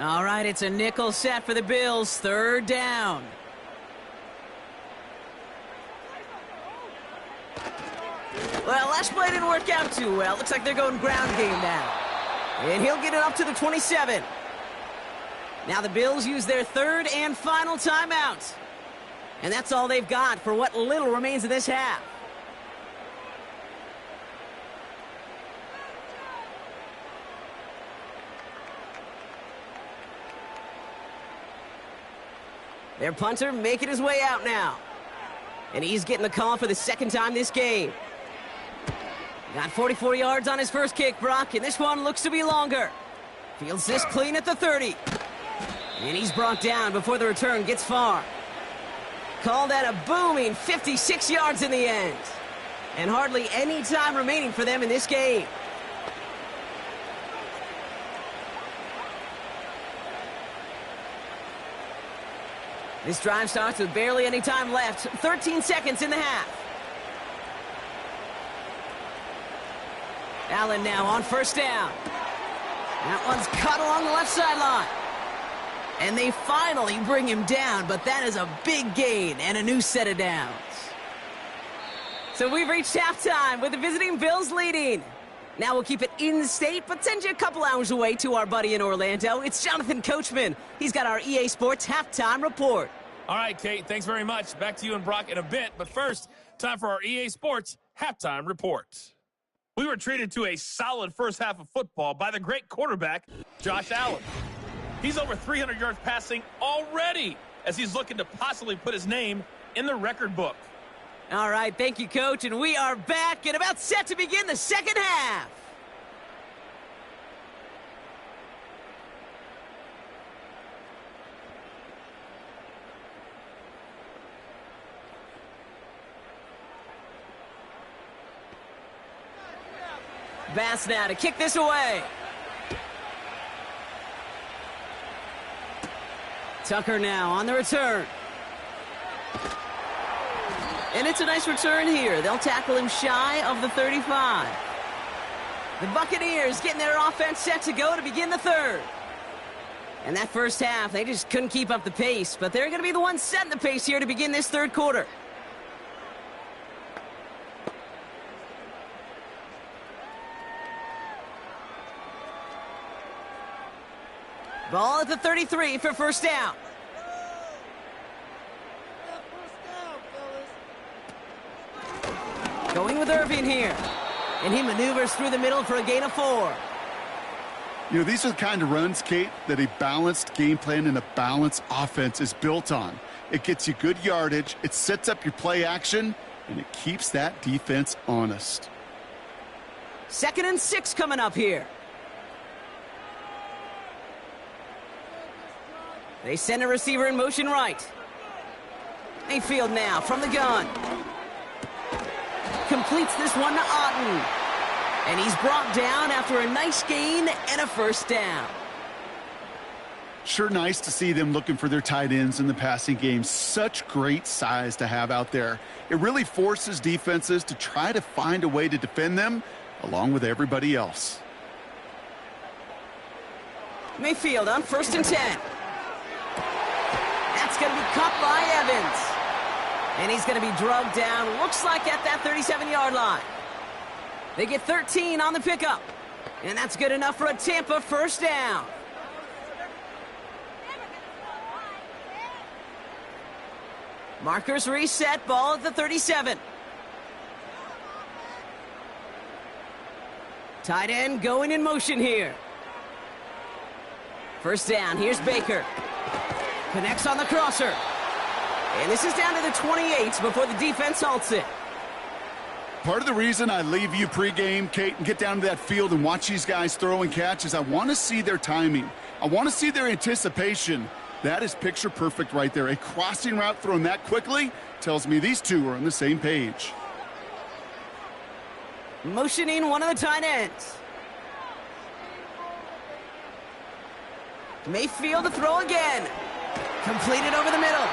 S1: All right, it's a nickel set for the Bills. 3rd down. Well, last play didn't work out too well. Looks like they're going ground game now. And he'll get it up to the 27. Now the Bills use their 3rd and final timeout. And that's all they've got for what little remains of this half. Their punter making his way out now. And he's getting the call for the 2nd time this game. Got 44 yards on his first kick, Brock, and this one looks to be longer. Fields this clean at the 30. And he's brought down before the return gets far. Call that a booming 56 yards in the end. And hardly any time remaining for them in this game. This drive starts with barely any time left. 13 seconds in the half. Allen now on 1st down. That one's cut along the left sideline. And they finally bring him down, but that is a big gain and a new set of downs. So we've reached halftime with the visiting Bills leading. Now we'll keep it in-state, but send you a couple hours away to our buddy in Orlando. It's Jonathan Coachman. He's got our EA Sports halftime report.
S3: All right, Kate, thanks very much. Back to you and Brock in a bit. But first, time for our EA Sports halftime report. We were treated to a solid first half of football by the great quarterback, Josh Allen. He's over 300 yards passing already as he's looking to possibly put his name in the record book.
S1: All right, thank you, Coach, and we are back and about set to begin the 2nd half. Bass now to kick this away. Tucker now on the return. And it's a nice return here. They'll tackle him shy of the 35. The Buccaneers getting their offense set to go to begin the 3rd. And that first half, they just couldn't keep up the pace. But they're going to be the ones setting the pace here to begin this 3rd quarter. Ball at the 33 for 1st down. Going with Irving here. And he maneuvers through the middle for a gain of 4.
S2: You know, these are the kind of runs, Kate, that a balanced game plan and a balanced offense is built on. It gets you good yardage, it sets up your play action, and it keeps that defense honest.
S1: 2nd and 6 coming up here. They send a receiver in motion right. Mayfield now from the gun. Completes this one to Otten. And he's brought down after a nice gain and a first down.
S2: Sure nice to see them looking for their tight ends in the passing game. Such great size to have out there. It really forces defenses to try to find a way to defend them along with everybody else.
S1: Mayfield on 1st and 10. That's going to be caught by Evans. And he's going to be drugged down, looks like at that 37-yard line. They get 13 on the pickup. And that's good enough for a Tampa first down. Markers reset, ball at the 37. Tight end going in motion here. First down, here's Baker. Connects on the crosser. And this is down to the 28 before the defense halts it.
S2: Part of the reason I leave you pregame, Kate, and get down to that field and watch these guys throw and catch is I want to see their timing. I want to see their anticipation. That is picture perfect right there. A crossing route thrown that quickly tells me these two are on the same page.
S1: Motioning one of the tight ends. Mayfield to throw again. Completed over the middle.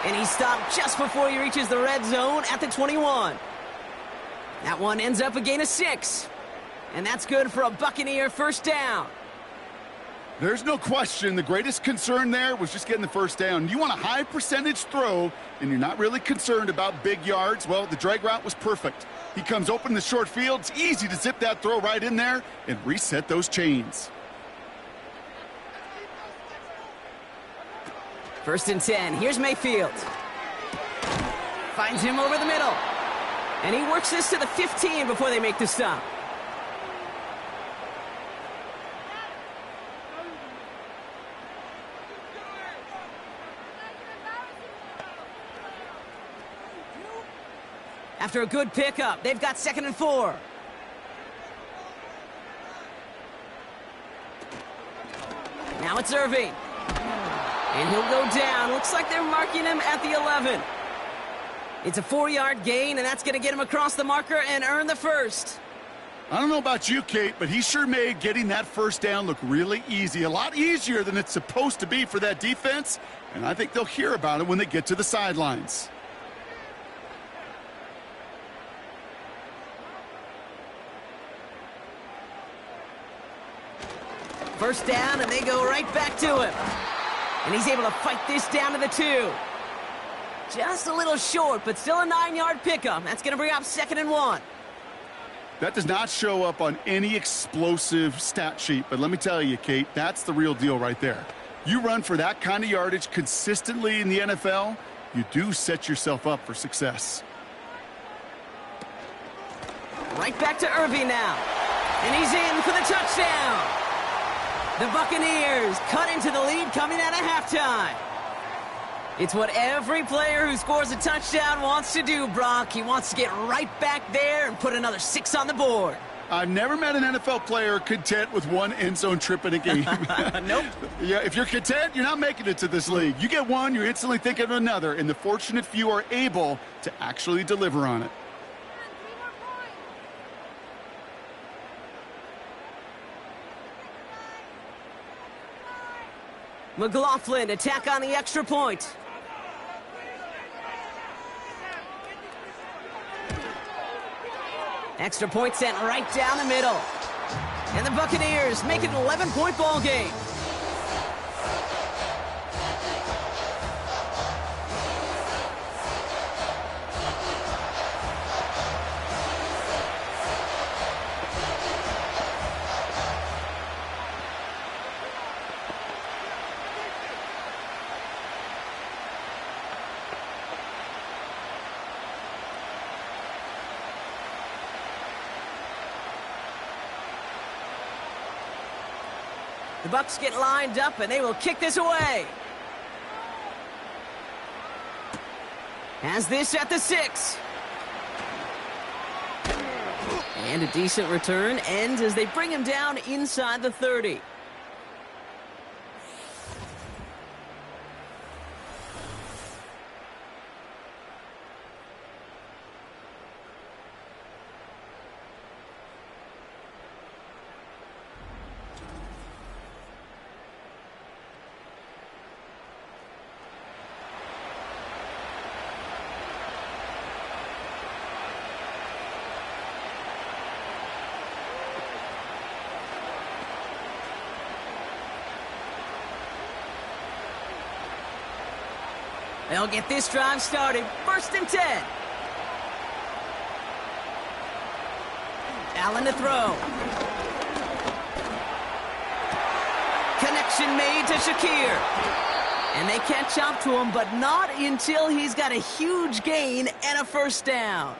S1: And he stopped just before he reaches the red zone at the 21. That one ends up a gain of 6. And that's good for a Buccaneer first down.
S2: There's no question the greatest concern there was just getting the first down. You want a high percentage throw, and you're not really concerned about big yards. Well, the drag route was perfect. He comes open in the short field. It's easy to zip that throw right in there and reset those chains.
S1: 1st and 10. Here's Mayfield. Finds him over the middle. And he works this to the 15 before they make the stop. After a good pickup, they've got 2nd and 4. Now it's Irving. And he'll go down. Looks like they're marking him at the 11. It's a 4-yard gain, and that's going to get him across the marker and earn the first.
S2: I don't know about you, Kate, but he sure made getting that first down look really easy. A lot easier than it's supposed to be for that defense, and I think they'll hear about it when they get to the sidelines.
S1: First down, and they go right back to him. And he's able to fight this down to the 2. Just a little short, but still a 9-yard pickup. That's going to bring up 2nd and 1.
S2: That does not show up on any explosive stat sheet, but let me tell you, Kate, that's the real deal right there. You run for that kind of yardage consistently in the NFL, you do set yourself up for success.
S1: Right back to Irving now. And he's in for the touchdown. The Buccaneers cut into the lead coming out of halftime. It's what every player who scores a touchdown wants to do, Brock. He wants to get right back there and put another 6 on the board.
S2: I've never met an NFL player content with one end zone trip in a game.
S1: Nope.
S2: Yeah, if you're content, you're not making it to this league. You get one, you're instantly thinking of another, and the fortunate few are able to actually deliver on it.
S1: McLaughlin attack on the extra point. Extra point sent right down the middle. And the Buccaneers make it an 11-point ball game. The Bucs get lined up, and they will kick this away. Has this at the 6. And a decent return ends as they bring him down inside the 30. They'll get this drive started. 1st and 10. Allen to throw. Connection made to Shakir. And they catch up to him, but not until he's got a huge gain and a 1st down.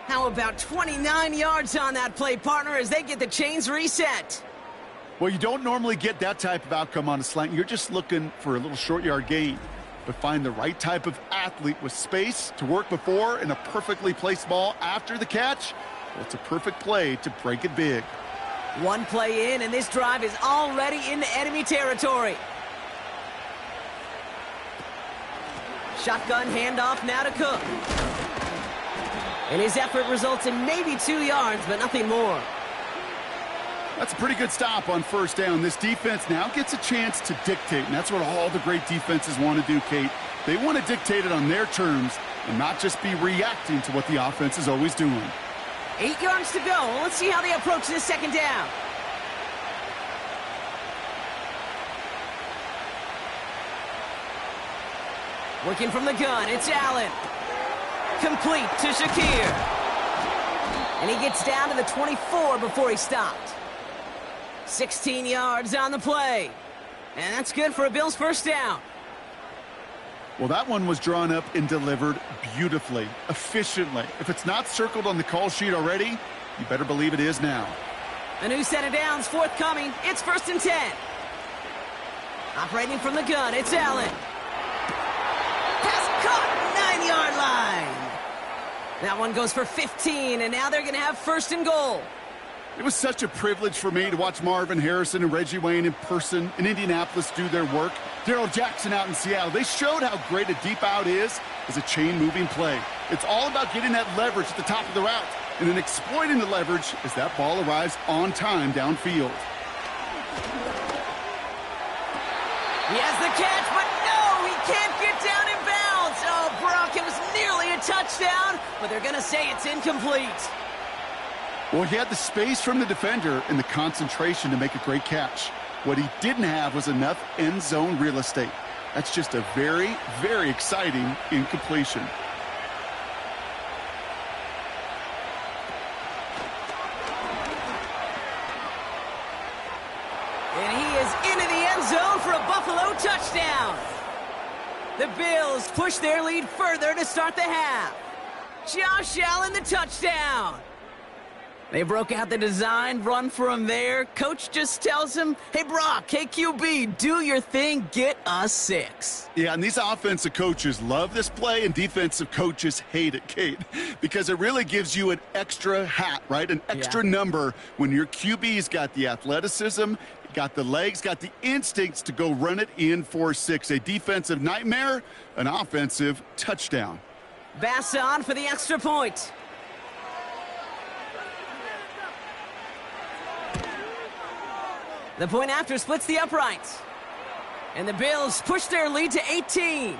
S1: How about 29 yards on that play, partner, as they get the chains reset?
S2: Well, you don't normally get that type of outcome on a slant. You're just looking for a little short yard gain. But find the right type of athlete with space to work before and a perfectly placed ball after the catch. Well, it's a perfect play to break it big.
S1: One play in, and this drive is already into enemy territory. Shotgun handoff now to Cook. And his effort results in maybe 2 yards, but nothing more.
S2: That's a pretty good stop on 1st down. This defense now gets a chance to dictate, and that's what all the great defenses want to do, Kate. They want to dictate it on their terms and not just be reacting to what the offense is always doing.
S1: 8 yards to go. Let's see how they approach this 2nd down. Working from the gun, it's Allen. Complete to Shakir. And he gets down to the 24 before he stopped. 16 yards on the play. And that's good for a Bills 1st down.
S2: Well, that one was drawn up and delivered beautifully, efficiently. If it's not circled on the call sheet already, you better believe it is now.
S1: A new set of downs forthcoming. It's 1st and 10. Operating from the gun, it's Allen. Pass caught, 9-yard line. That one goes for 15, and now they're going to have 1st and goal.
S2: It was such a privilege for me to watch Marvin Harrison and Reggie Wayne in person in Indianapolis do their work. Darrell Jackson out in Seattle. They showed how great a deep out is as a chain-moving play. It's all about getting that leverage at the top of the route and then exploiting the leverage as that ball arrives on time downfield.
S1: He has the catch, but no, he can't get down in bounds. Oh, Brock, it was nearly a touchdown, but they're going to say it's incomplete.
S2: Well, he had the space from the defender and the concentration to make a great catch. What he didn't have was enough end zone real estate. That's just a very, very exciting incompletion.
S1: And he is into the end zone for a Buffalo touchdown. The Bills push their lead further to start the half. Josh Allen, the touchdown. They broke out the design run for him there. Coach just tells him, hey, Brock, hey, QB, do your thing, get us 6.
S2: Yeah, and these offensive coaches love this play, and defensive coaches hate it, Kate, because it really gives you an extra hat, right? An extra number when your QB's got the athleticism, got the legs, got the instincts to go run it in for 6. A defensive nightmare, an offensive touchdown.
S1: Bass on for the extra point. The point after splits the uprights. And the Bills push their lead to 18.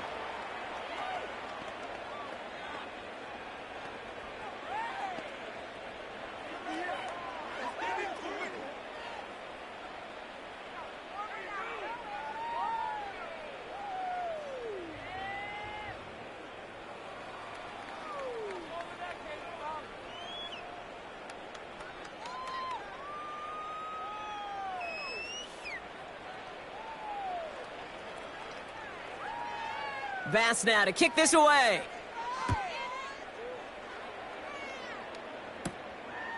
S1: Bass now to kick this away.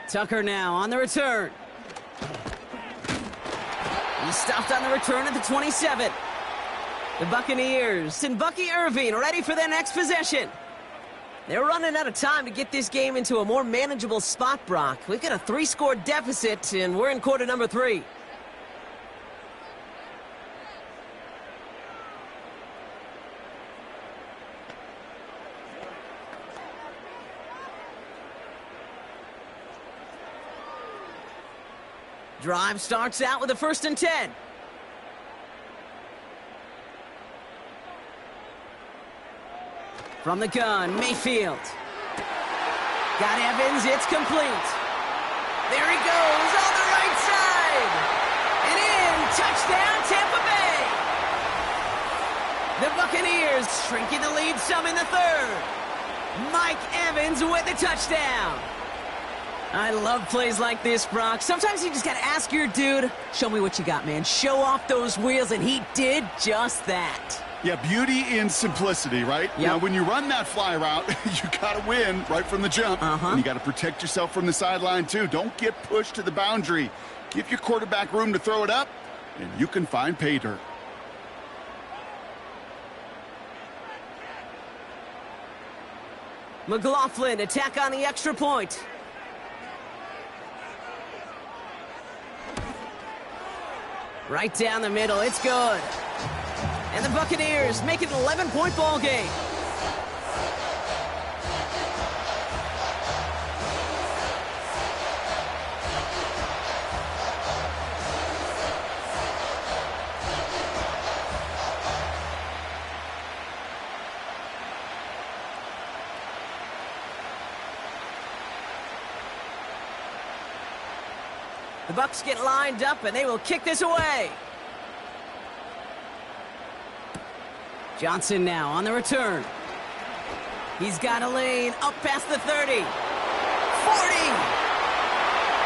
S1: Tucker now on the return. He stopped on the return at the 27. The Buccaneers and Bucky Irving ready for their next possession. They're running out of time to get this game into a more manageable spot, Brock. We've got a 3-score deficit, and we're in quarter number 3. Drive starts out with a 1st and 10. From the gun, Mayfield. Got Evans, it's complete. There he goes on the right side. And in, touchdown, Tampa Bay. The Buccaneers Bears shrinking the lead some in the third. Mike Evans with the touchdown. I love plays like this, Brock. Sometimes you just got to ask your dude, show me what you got, man. Show off those wheels, and he did just that.
S2: Yeah, beauty in simplicity, right?
S1: Yep.
S2: Now, when you run that fly route, you got to win right from the jump. And you got to protect yourself from the sideline, too. Don't get pushed to the boundary. Give your quarterback room to throw it up, and you can find pay dirt.
S1: McLaughlin, attack on the extra point. Right down the middle, it's good. And the Buccaneers make it an 11-point ball game. The Bucs get lined up, and they will kick this away. Johnson now on the return. He's got a lane up past the 30. 40.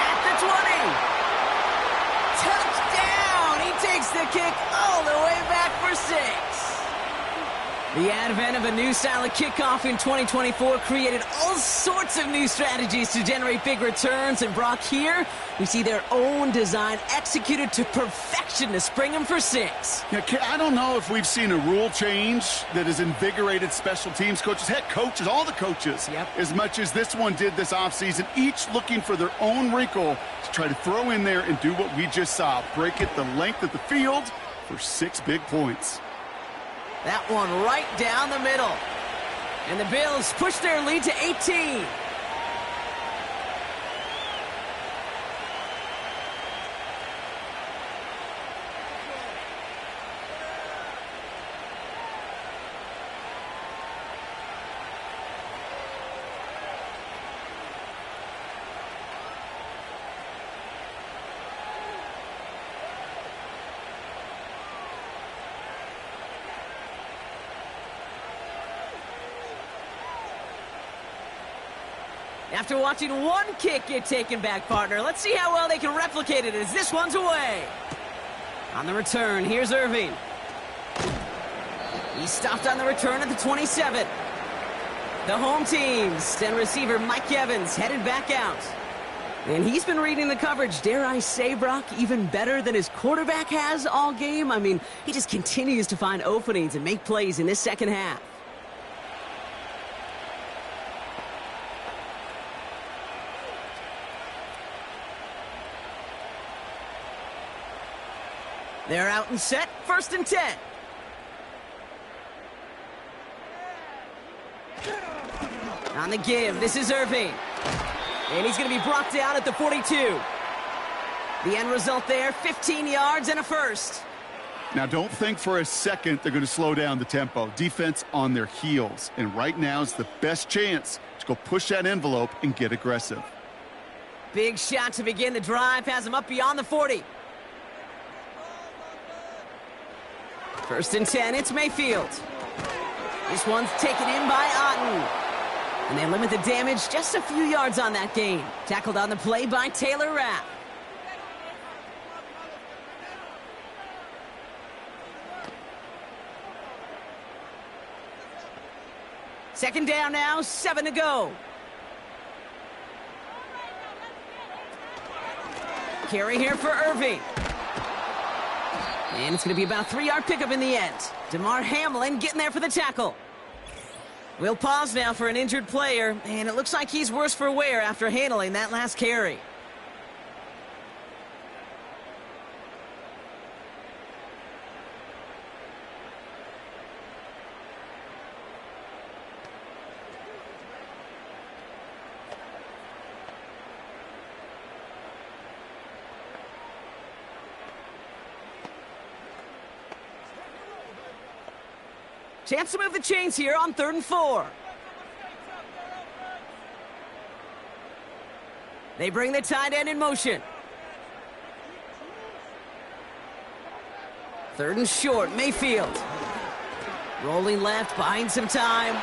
S1: At the 20. Touchdown! He takes the kick all the way back for 6. The advent of a new style of kickoff in 2024 created all sorts of new strategies to generate big returns. And Brock, here, we see their own design executed to perfection to spring them for 6.
S2: Yeah, I don't know if we've seen a rule change that has invigorated special teams coaches, head coaches, all the coaches, as much as this one did this offseason, each looking for their own wrinkle to try to throw in there and do what we just saw, break it the length of the field for 6 big points.
S1: That one right down the middle. And the Bills push their lead to 18. After watching one kick get taken back, partner, let's see how well they can replicate it as this one's away. On the return, here's Irving. He stopped on the return at the 27. The home team, and receiver Mike Evans headed back out. And he's been reading the coverage, dare I say, Brock, even better than his quarterback has all game. I mean, he just continues to find openings and make plays in this second half. They're out and set, 1st and 10. On the give, this is Irving. And he's going to be brought down at the 42. The end result there, 15 yards and a first.
S2: Now, don't think for a second they're going to slow down the tempo. Defense on their heels. And right now is the best chance to go push that envelope and get aggressive.
S1: Big shot to begin the drive, has him up beyond the 40. 1st and 10, it's Mayfield. This one's taken in by Otten. And they limit the damage just a few yards on that gain. Tackled on the play by Taylor Rapp. Second down now, 7 to go. Carry here for Irving. And it's going to be about a 3-yard pickup in the end. DeMar Hamlin getting there for the tackle. We'll pause now for an injured player, and it looks like he's worse for wear after handling that last carry. Chance to move the chains here on 3rd and 4. They bring the tight end in motion. 3rd and short, Mayfield. Rolling left, buying some time.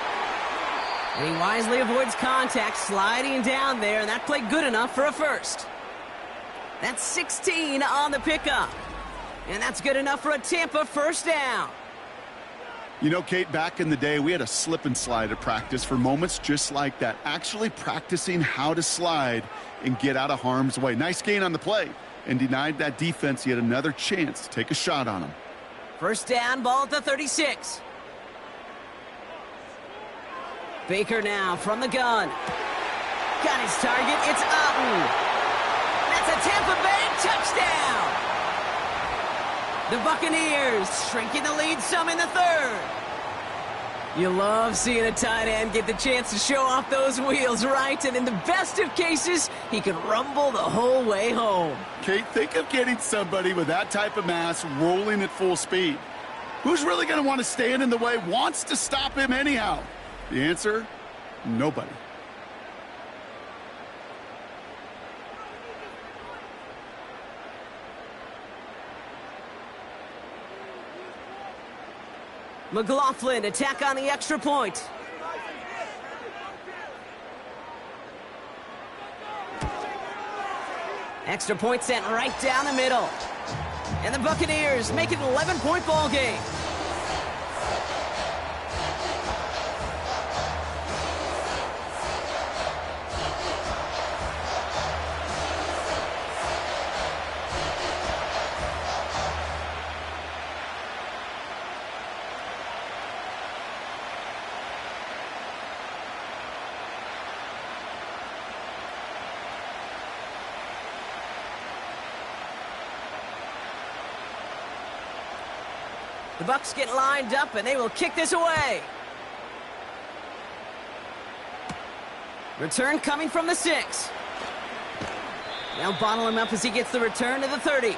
S1: And he wisely avoids contact, sliding down there, and that played good enough for a first. That's 16 on the pickup. And that's good enough for a Tampa first down.
S2: You know, Kate, back in the day, we had a slip and slide at practice for moments just like that. Actually practicing how to slide and get out of harm's way. Nice gain on the play, and denied that defense yet another chance to take a shot on him.
S1: First down, ball at the 36. Baker now from the gun. Got his target. It's Otten. That's a Tampa Bay touchdown. The Buccaneers shrinking the lead some in the third. You love seeing a tight end get the chance to show off those wheels, right? And in the best of cases, he can rumble the whole way home.
S2: Kate, think of getting somebody with that type of mass rolling at full speed. Who's really going to want to stand in the way, wants to stop him anyhow? The answer, nobody.
S1: McLaughlin, attack on the extra point. Extra point sent right down the middle. And the Buccaneers make it an 11-point ball game. The Bucs get lined up, and they will kick this away. Return coming from the 6. Now bottle him up as he gets the return to the 30.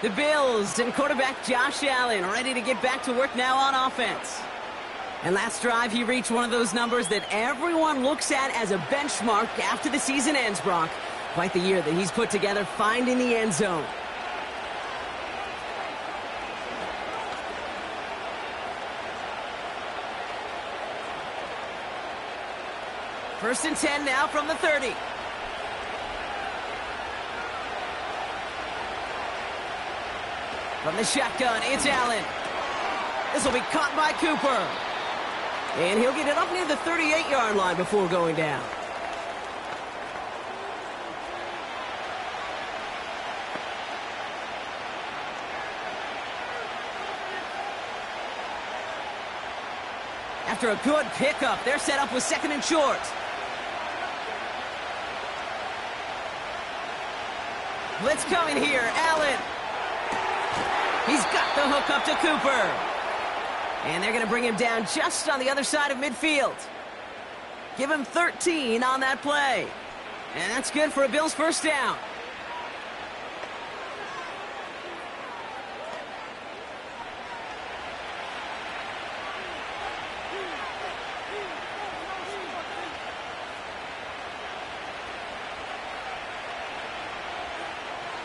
S1: The Bills and quarterback Josh Allen ready to get back to work now on offense. And last drive, he reached one of those numbers that everyone looks at as a benchmark after the season ends, Brock. Quite the year that he's put together finding the end zone. First and 10 now from the 30. From the shotgun, it's Allen. This will be caught by Cooper. And he'll get it up near the 38-yard line before going down. After a good pickup, they're set up with second and short. Blitz coming here, Allen. He's got the hook up to Cooper. And they're going to bring him down just on the other side of midfield. Give him 13 on that play. And that's good for a Bills first down.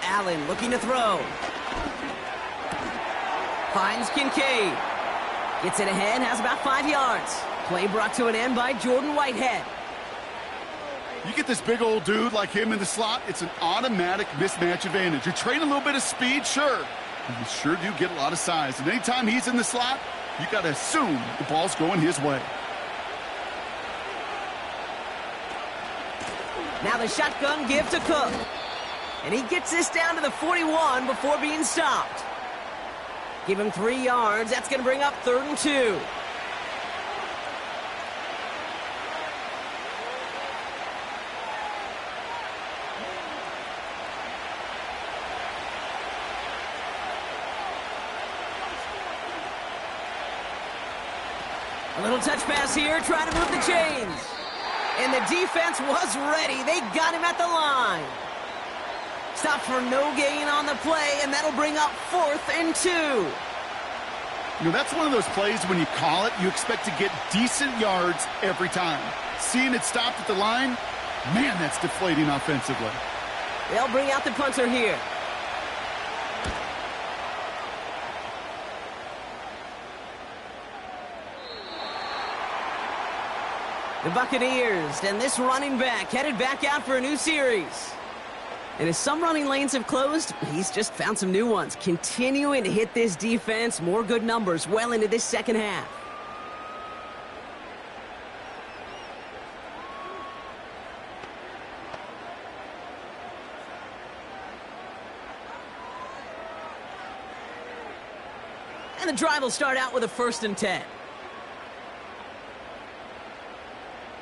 S1: Allen looking to throw. Finds Kincaid. Gets it ahead, has about 5 yards. Play brought to an end by Jordan Whitehead.
S2: You get this big old dude like him in the slot, it's an automatic mismatch advantage. You train a little bit of speed, sure. You sure do get a lot of size. And anytime he's in the slot, you got to assume the ball's going his way.
S1: Now the shotgun give to Cook. And he gets this down to the 41 before being stopped. Give him 3 yards. That's going to bring up 3rd and 2. A little touch pass here, trying to move the chains. And the defense was ready. They got him at the line. Stop for no gain on the play, and that'll bring up 4th and 2.
S2: You know, that's one of those plays when you call it, you expect to get decent yards every time. Seeing it stopped at the line, man, that's deflating offensively.
S1: They'll bring out the punter here. The Buccaneers and this running back headed back out for a new series. And as some running lanes have closed, he's just found some new ones, continuing to hit this defense. More good numbers well into this second half. And the drive will start out with a 1st and 10.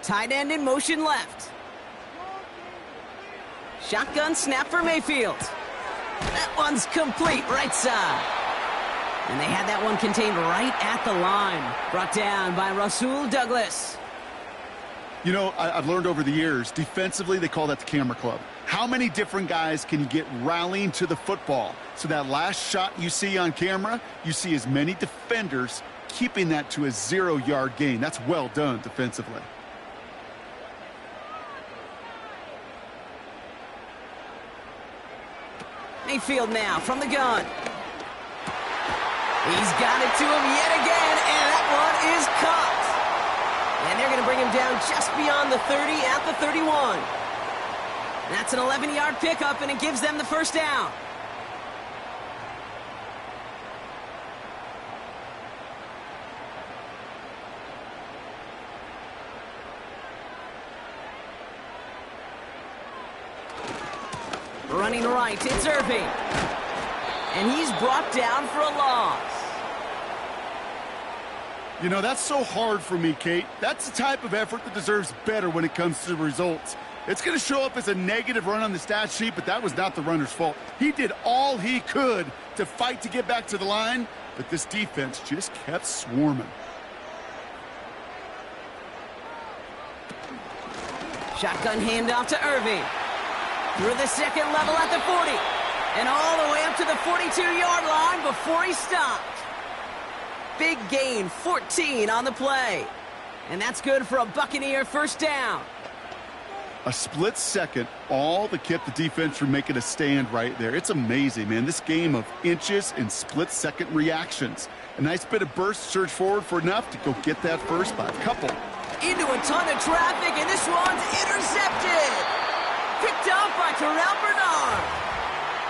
S1: Tight end in motion left. Shotgun snap for Mayfield. That one's complete, right side. And they had that one contained right at the line. Brought down by Rasul Douglas.
S2: You know, I've learned over the years, defensively, they call that the camera club. How many different guys can you get rallying to the football? So that last shot you see on camera, you see as many defenders keeping that to a 0-yard gain. That's well done defensively.
S1: Mayfield now from the gun. He's got it to him yet again, and that one is caught. And they're going to bring him down just beyond the 30 at the 31. That's an 11-yard pickup, and it gives them the 1st down. Running right, it's Irving. And he's brought down for a loss.
S2: You know, that's so hard for me, Kate. That's the type of effort that deserves better when it comes to the results. It's going to show up as a negative run on the stat sheet, but that was not the runner's fault. He did all he could to fight to get back to the line, but this defense just kept swarming.
S1: Shotgun handoff to Irving. Through the second level at the 40. And all the way up to the 42-yard line before he stopped. Big gain, 14 on the play. And that's good for a Buccaneer 1st down.
S2: A split second, all that kept the defense from making a stand right there. It's amazing, man. This game of inches and split-second reactions. A nice bit of burst, surge forward for enough to go get that first by a couple.
S1: Into a ton of traffic, and this one's intercepted. Picked up by Terrell Bernard.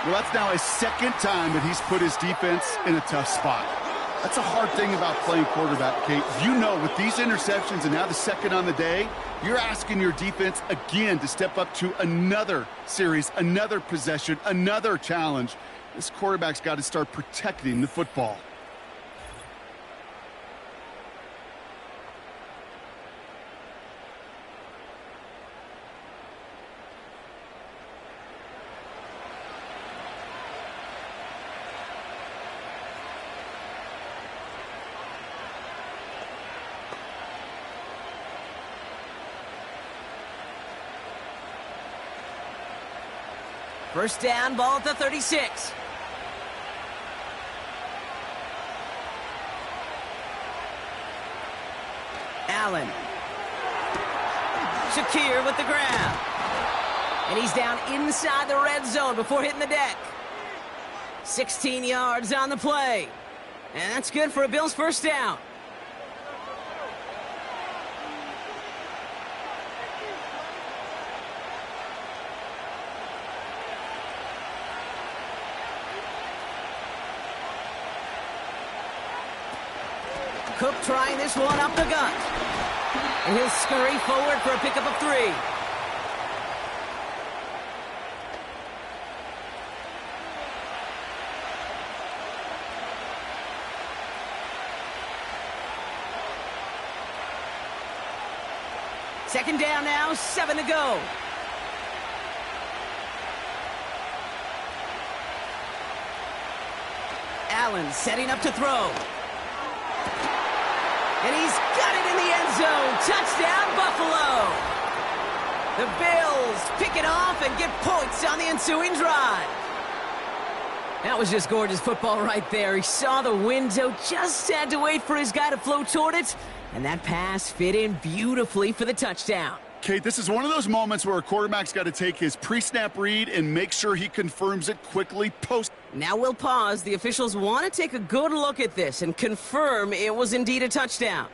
S2: Well, that's now his 2nd time that he's put his defense in a tough spot. That's a hard thing about playing quarterback, Kate. You know, with these interceptions and now the 2nd on the day, you're asking your defense again to step up to another series, another possession, another challenge. This quarterback's got to start protecting the football.
S1: First down, ball at the 36. Allen. Shakir with the grab. And he's down inside the red zone before hitting the deck. 16 yards on the play. And that's good for a Bills 1st down. Cook trying this one up the gut. And he'll scurry forward for a pickup of 3. Second down now, 7 to go. Allen setting up to throw. And he's got it in the end zone. Touchdown, Buffalo. The Bills pick it off and get points on the ensuing drive. That was just gorgeous football right there. He saw the window, just had to wait for his guy to float toward it. And that pass fit in beautifully for the touchdown.
S2: Kate, this is one of those moments where a quarterback's got to take his pre-snap read and make sure he confirms it quickly post.
S1: Now we'll pause. The officials want to take a good look at this and confirm it was indeed a touchdown.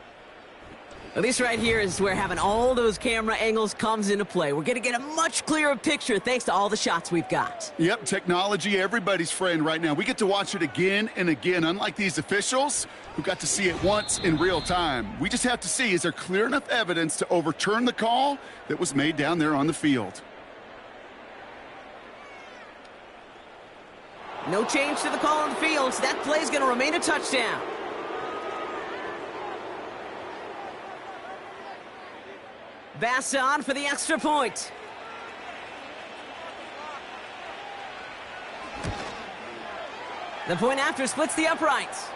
S1: Well, this right here is where having all those camera angles comes into play. We're going to get a much clearer picture thanks to all the shots we've got.
S2: Yep, technology, everybody's friend right now. We get to watch it again and again, unlike these officials who got to see it once in real time. We just have to see, is there clear enough evidence to overturn the call that was made down there on the field?
S1: No change to the call on the field, so that play is going to remain a touchdown. Bass on for the extra point. The point after splits the uprights.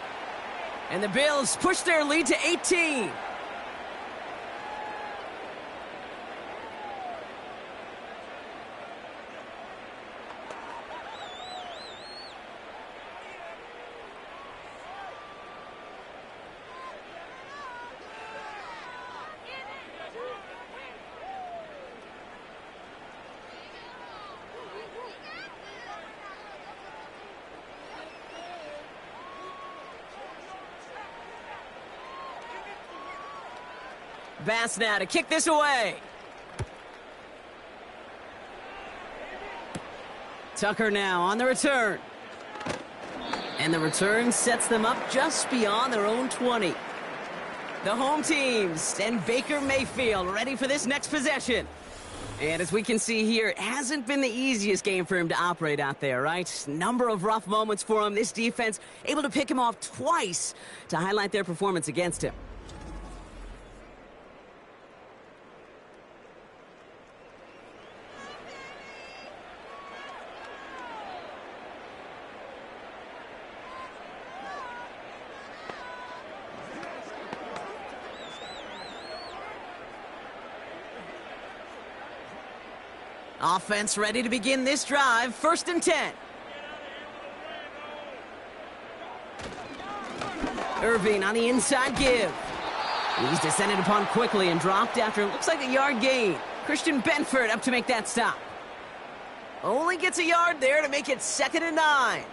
S1: And the Bills push their lead to 18. Bass now to kick this away. Tucker now on the return. And the return sets them up just beyond their own 20. The home teams and Baker Mayfield ready for this next possession. And as we can see here, it hasn't been the easiest game for him to operate out there, right? Number of rough moments for him. This defense able to pick him off twice to highlight their performance against him. Offense ready to begin this drive. 1st and 10. Irving on the inside give. He's descended upon quickly and dropped after it looks like a yard gain. Christian Benford up to make that stop. Only gets a yard there to make it 2nd and 9.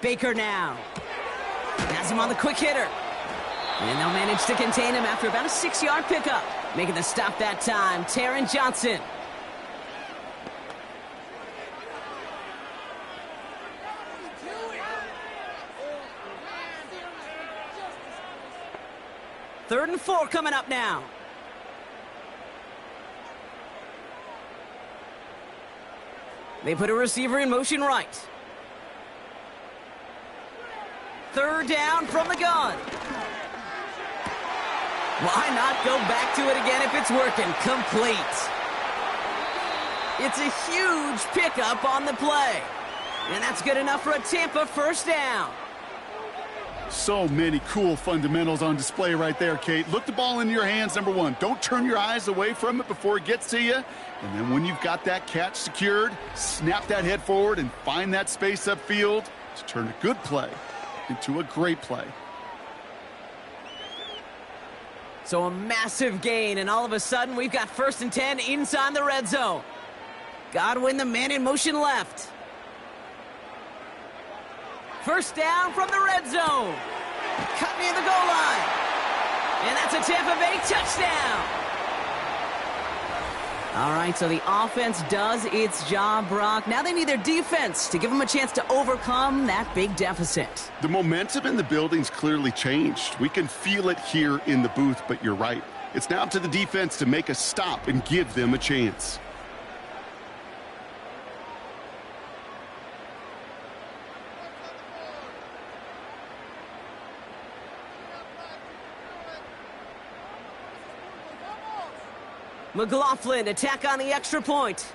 S1: Baker now. Has him on the quick hitter. And they'll manage to contain him after about a 6-yard pickup. Making the stop that time, Taron Johnson. Third and 4 coming up now. They put a receiver in motion right. 3rd down from the gun. Why not go back to it again if it's working? Complete. It's a huge pickup on the play. And that's good enough for a Tampa 1st down.
S2: So many cool fundamentals on display right there, Kate. Look the ball in your hands, number one. Don't turn your eyes away from it before it gets to you. And then when you've got that catch secured, snap that head forward and find that space upfield to turn a good play into a great play.
S1: So a massive gain, and all of a sudden we've got 1st and 10 inside the red zone. Godwin, the man in motion left. 1st down from the red zone. Cut near the goal line. And that's a Tampa Bay touchdown. All right, so the offense does its job, Brock. Now they need their defense to give them a chance to overcome that big deficit.
S2: The momentum in the building's clearly changed. We can feel it here in the booth, but you're right. It's now up to the defense to make a stop and give them a chance.
S1: McLaughlin, attack on the extra point.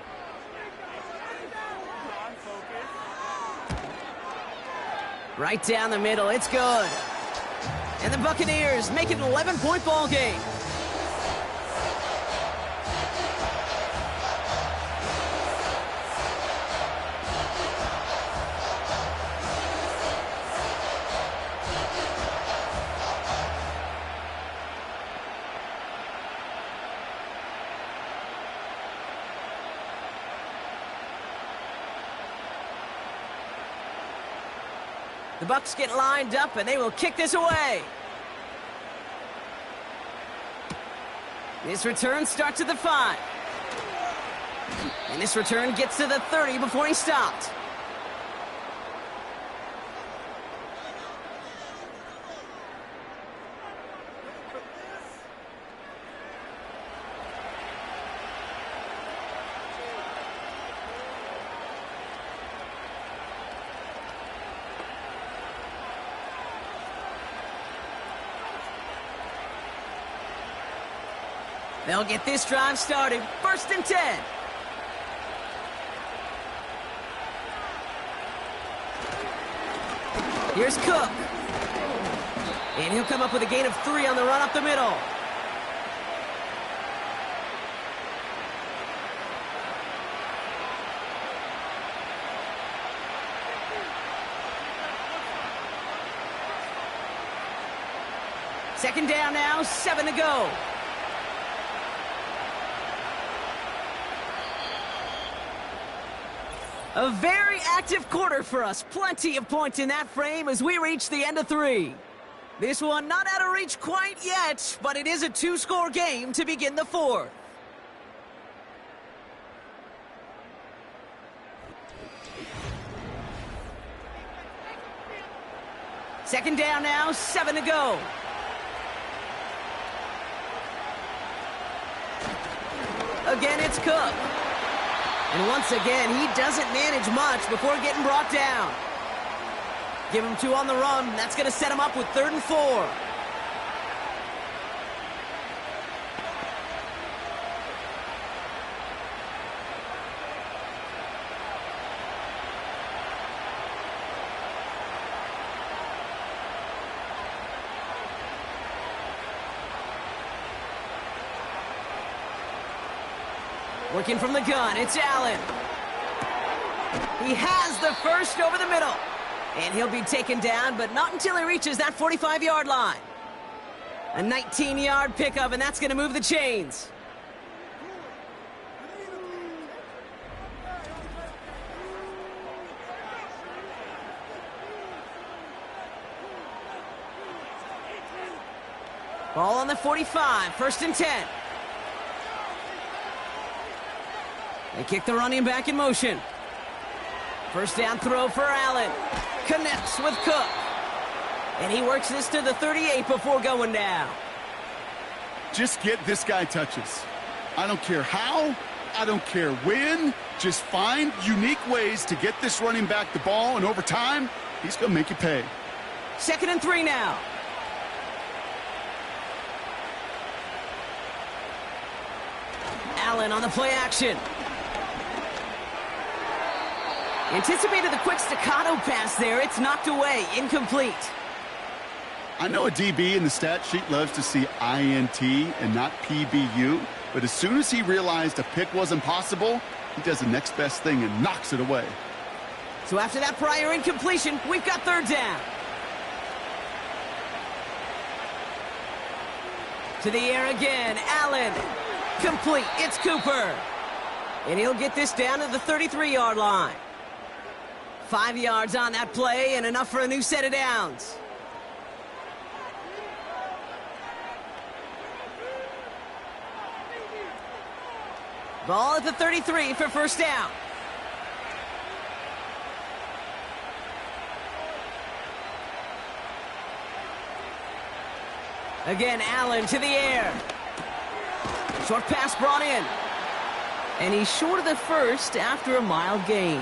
S1: Right down the middle, it's good. And the Buccaneers make it an 11-point ball game. The Bucs get lined up, and they will kick this away. This return starts at the 5. And this return gets to the 30 before he stopped. They'll get this drive started. 1st and 10. Here's Cook. And he'll come up with a gain of 3 on the run up the middle. Second down now, 7 to go. A very active quarter for us. Plenty of points in that frame as we reach the end of 3. This one not out of reach quite yet, but it is a 2-score game to begin the 4th. Second down now, 7 to go. Again, it's Cook. And once again, he doesn't manage much before getting brought down. Give him 2 on the run. That's going to set him up with 3rd and 4. Working from the gun, it's Allen. He has the first over the middle. And he'll be taken down, but not until he reaches that 45-yard line. A 19-yard pickup, and that's going to move the chains. Ball on the 45, 1st and 10. They kick the running back in motion. First down throw for Allen. Connects with Cook. And he works this to the 38 before going down.
S2: Just get this guy touches. I don't care how, I don't care when. Just find unique ways to get this running back the ball, and over time, he's going to make you pay.
S1: 2nd and 3 now. Allen on the play action. Anticipated the quick staccato pass there. It's knocked away. Incomplete.
S2: I know a DB in the stat sheet loves to see INT and not PBU, but as soon as he realized a pick wasn't possible, he does the next best thing and knocks it away.
S1: So after that prior incompletion, we've got 3rd down. To the air again. Allen. Complete. It's Cooper. And he'll get this down to the 33-yard line. 5 yards on that play and enough for a new set of downs. Ball at the 33 for 1st down. Again, Allen to the air. Short pass brought in. And he's short of the first after a mild gain.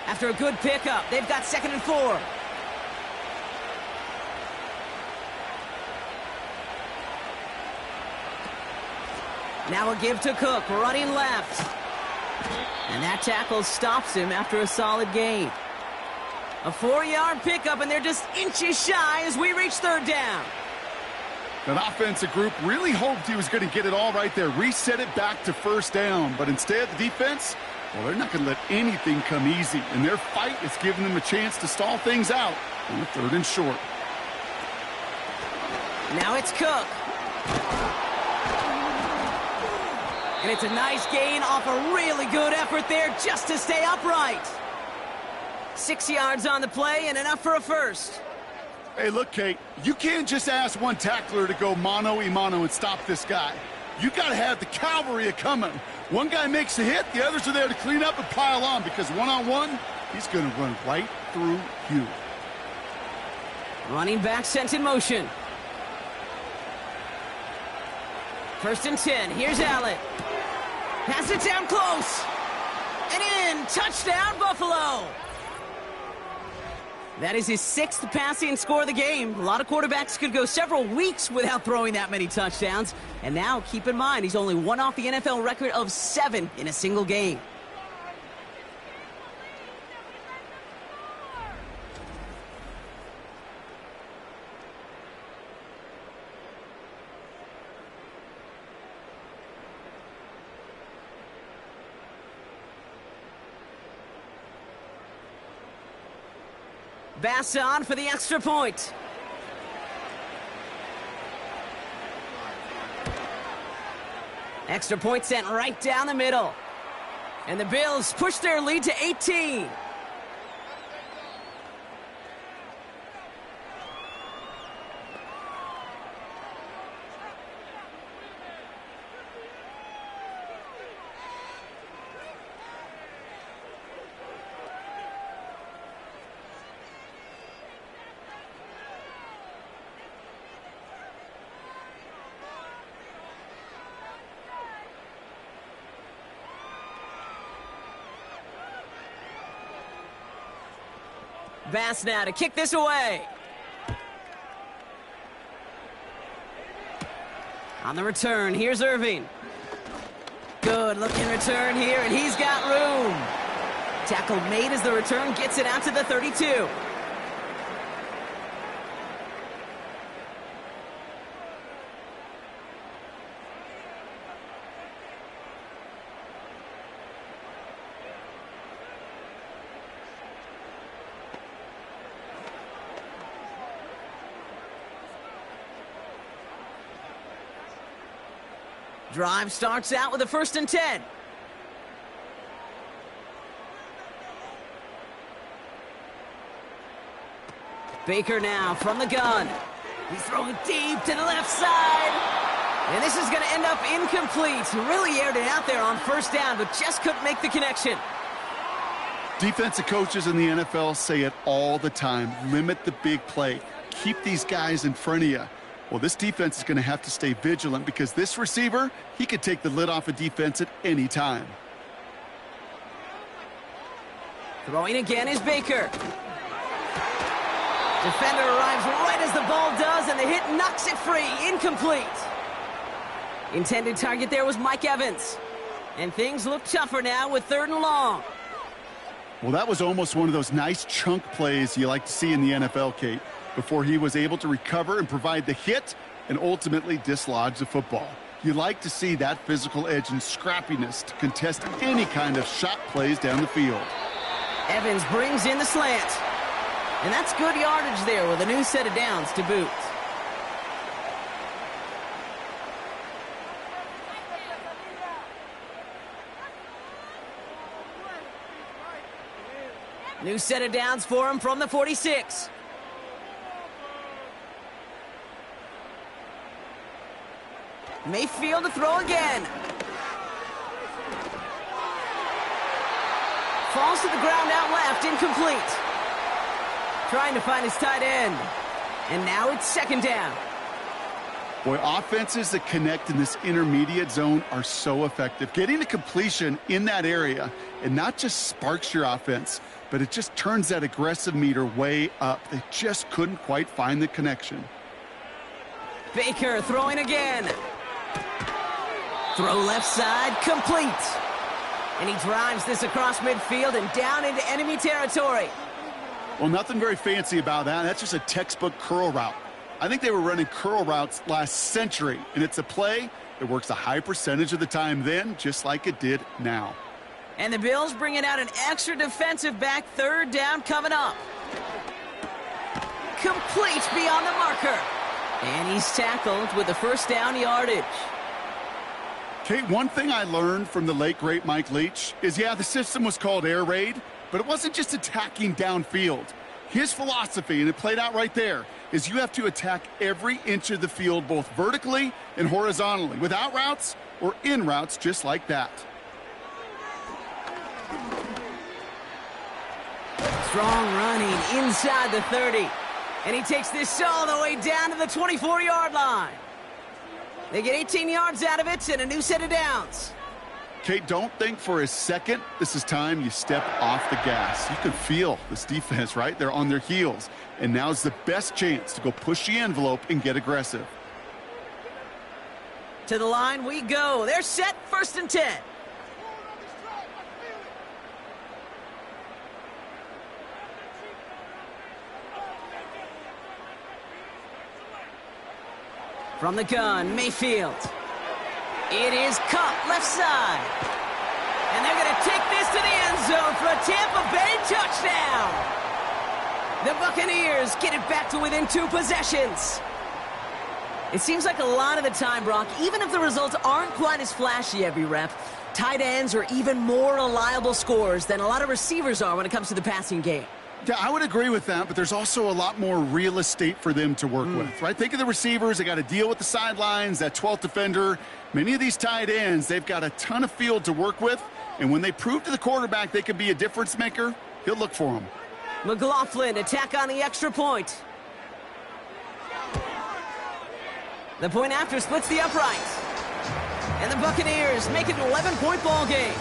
S1: After a good pickup, they've got 2nd and 4. Now a give to Cook, running left. And that tackle stops him after a solid gain. A 4-yard pickup, and they're just inches shy as we reach 3rd down.
S2: That offensive group really hoped he was going to get it all right there, reset it back to 1st down. But instead, the defense, well, they're not going to let anything come easy. And their fight is giving them a chance to stall things out on the 3rd and short.
S1: Now it's Cook. And it's a nice gain off a really good effort there just to stay upright. 6 yards on the play and enough for a first.
S2: Hey, look, Kate, you can't just ask one tackler to go mano-a-mano and stop this guy. You got to have the cavalry coming. One guy makes a hit, the others are there to clean up and pile on, because one-on-one, he's going to run right through you.
S1: Running back sent in motion. 1st and 10. Here's Allen. Has it down close. And in. Touchdown, Buffalo. That is his 6th passing score of the game. A lot of quarterbacks could go several weeks without throwing that many touchdowns. And now, keep in mind, he's only one off the NFL record of 7 in a single game. Bass on for the extra point. Extra point sent right down the middle. And the Bills push their lead to 18. Bass now to kick this away. On the return, here's Irving. Good looking return here, and he's got room. Tackle made as the return gets it out to the 32. Drive starts out with a 1st and 10. Baker now from the gun. He's throwing deep to the left side. And this is going to end up incomplete. Really aired it out there on 1st down, but just couldn't make the connection.
S2: Defensive coaches in the NFL say it all the time. Limit the big play. Keep these guys in front of you. Well, this defense is going to have to stay vigilant, because this receiver, he could take the lid off a defense at any time.
S1: Throwing again is Baker. Defender arrives right as the ball does, and the hit knocks it free. Incomplete. Intended target there was Mike Evans. And things look tougher now with 3rd and long.
S2: Well, that was almost one of those nice chunk plays you like to see in the NFL, Kate, before he was able to recover and provide the hit and ultimately dislodge the football. You like to see that physical edge and scrappiness to contest any kind of shot plays down the field.
S1: Evans brings in the slant. And that's good yardage there with a new set of downs to boot. New set of downs for him from the 46. Mayfield to throw again. Falls to the ground out left, incomplete. Trying to find his tight end. And now it's 2nd down.
S2: Boy, offenses that connect in this intermediate zone are so effective. Getting a completion in that area, it not just sparks your offense, but it just turns that aggressive meter way up. They just couldn't quite find the connection.
S1: Baker throwing again. Throw left side, complete. And he drives this across midfield and down into enemy territory.
S2: Well, nothing very fancy about that. That's just a textbook curl route. I think they were running curl routes last century, and it's a play that works a high percentage of the time then, just like it did now.
S1: And the Bills bringing out an extra defensive back. 3rd down coming up. Complete beyond the marker. And he's tackled with the first down yardage.
S2: Kate, one thing I learned from the late, great Mike Leach is, yeah, the system was called air raid, but it wasn't just attacking downfield. His philosophy, and it played out right there, is you have to attack every inch of the field, both vertically and horizontally, without routes or in routes just like that.
S1: Strong running inside the 30. And he takes this all the way down to the 24-yard line. They get 18 yards out of it and a new set of downs.
S2: Kate, don't think for a second this is time you step off the gas. You can feel this defense, right? They're on their heels. And now's the best chance to go push the envelope and get aggressive.
S1: To the line we go. They're set, 1st and 10. From the gun, Mayfield. It is caught left side. And they're going to take this to the end zone for a Tampa Bay touchdown. The Buccaneers get it back to within 2 possessions. It seems like a lot of the time, Brock, even if the results aren't quite as flashy every rep, tight ends are even more reliable scorers than a lot of receivers are when it comes to the passing game.
S2: Yeah, I would agree with that, but there's also a lot more real estate for them to work with, right? Think of the receivers. They got to deal with the sidelines, that 12th defender. Many of these tight ends, they've got a ton of field to work with, and when they prove to the quarterback they could be a difference maker, he'll look for them.
S1: McLaughlin, attack on the extra point. The point after splits the upright. And the Buccaneers make it an 11-point ball game.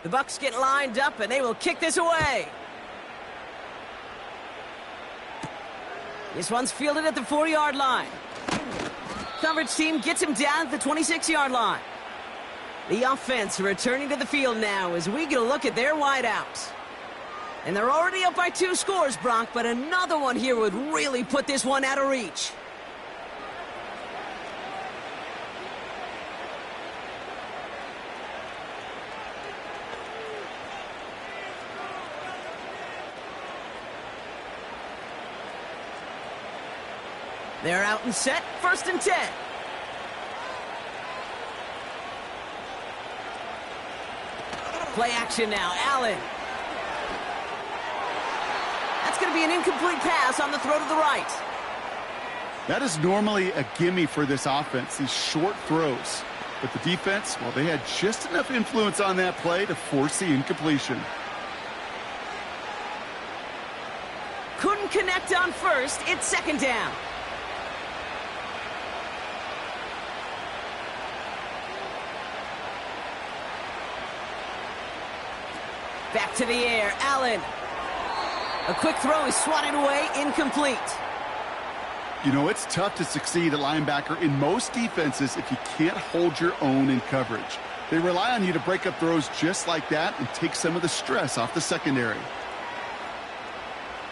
S1: The Bucs get lined up, and they will kick this away. This one's fielded at the 4-yard line. Coverage team gets him down at the 26-yard line. The offense returning to the field now as we get a look at their wideouts. And they're already up by 2 scores, Brock, but another one here would really put this one out of reach. They're out and set, 1st and 10. Play action now, Allen. That's going to be an incomplete pass on the throw to the right.
S2: That is normally a gimme for this offense, these short throws. But the defense, well, they had just enough influence on that play to force the incompletion.
S1: Couldn't connect on first, it's 2nd down. Back to the air, Allen. A quick throw is swatted away, incomplete.
S2: You know, it's tough to succeed at linebacker in most defenses if you can't hold your own in coverage. They rely on you to break up throws just like that and take some of the stress off the secondary.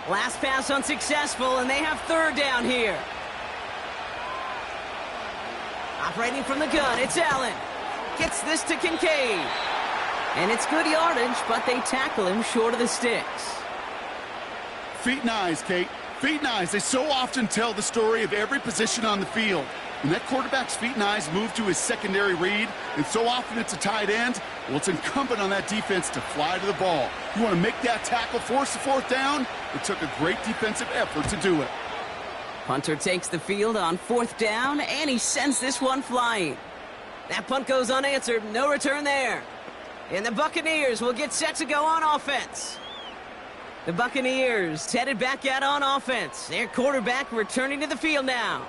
S1: Last pass unsuccessful, and they have 3rd down here. Operating from the gun, it's Allen. Gets this to Kincaid. And it's good yardage, but they tackle him short of the sticks.
S2: Feet and eyes, Kate. Feet and eyes. They so often tell the story of every position on the field. When that quarterback's feet and eyes move to his secondary read, and so often it's a tight end, well, it's incumbent on that defense to fly to the ball. You want to make that tackle, force the 4th down? It took a great defensive effort to do it.
S1: Punter takes the field on 4th down, and he sends this one flying. That punt goes unanswered. No return there. And the Buccaneers will get set to go on offense. The Buccaneers headed back out on offense. Their quarterback returning to the field now.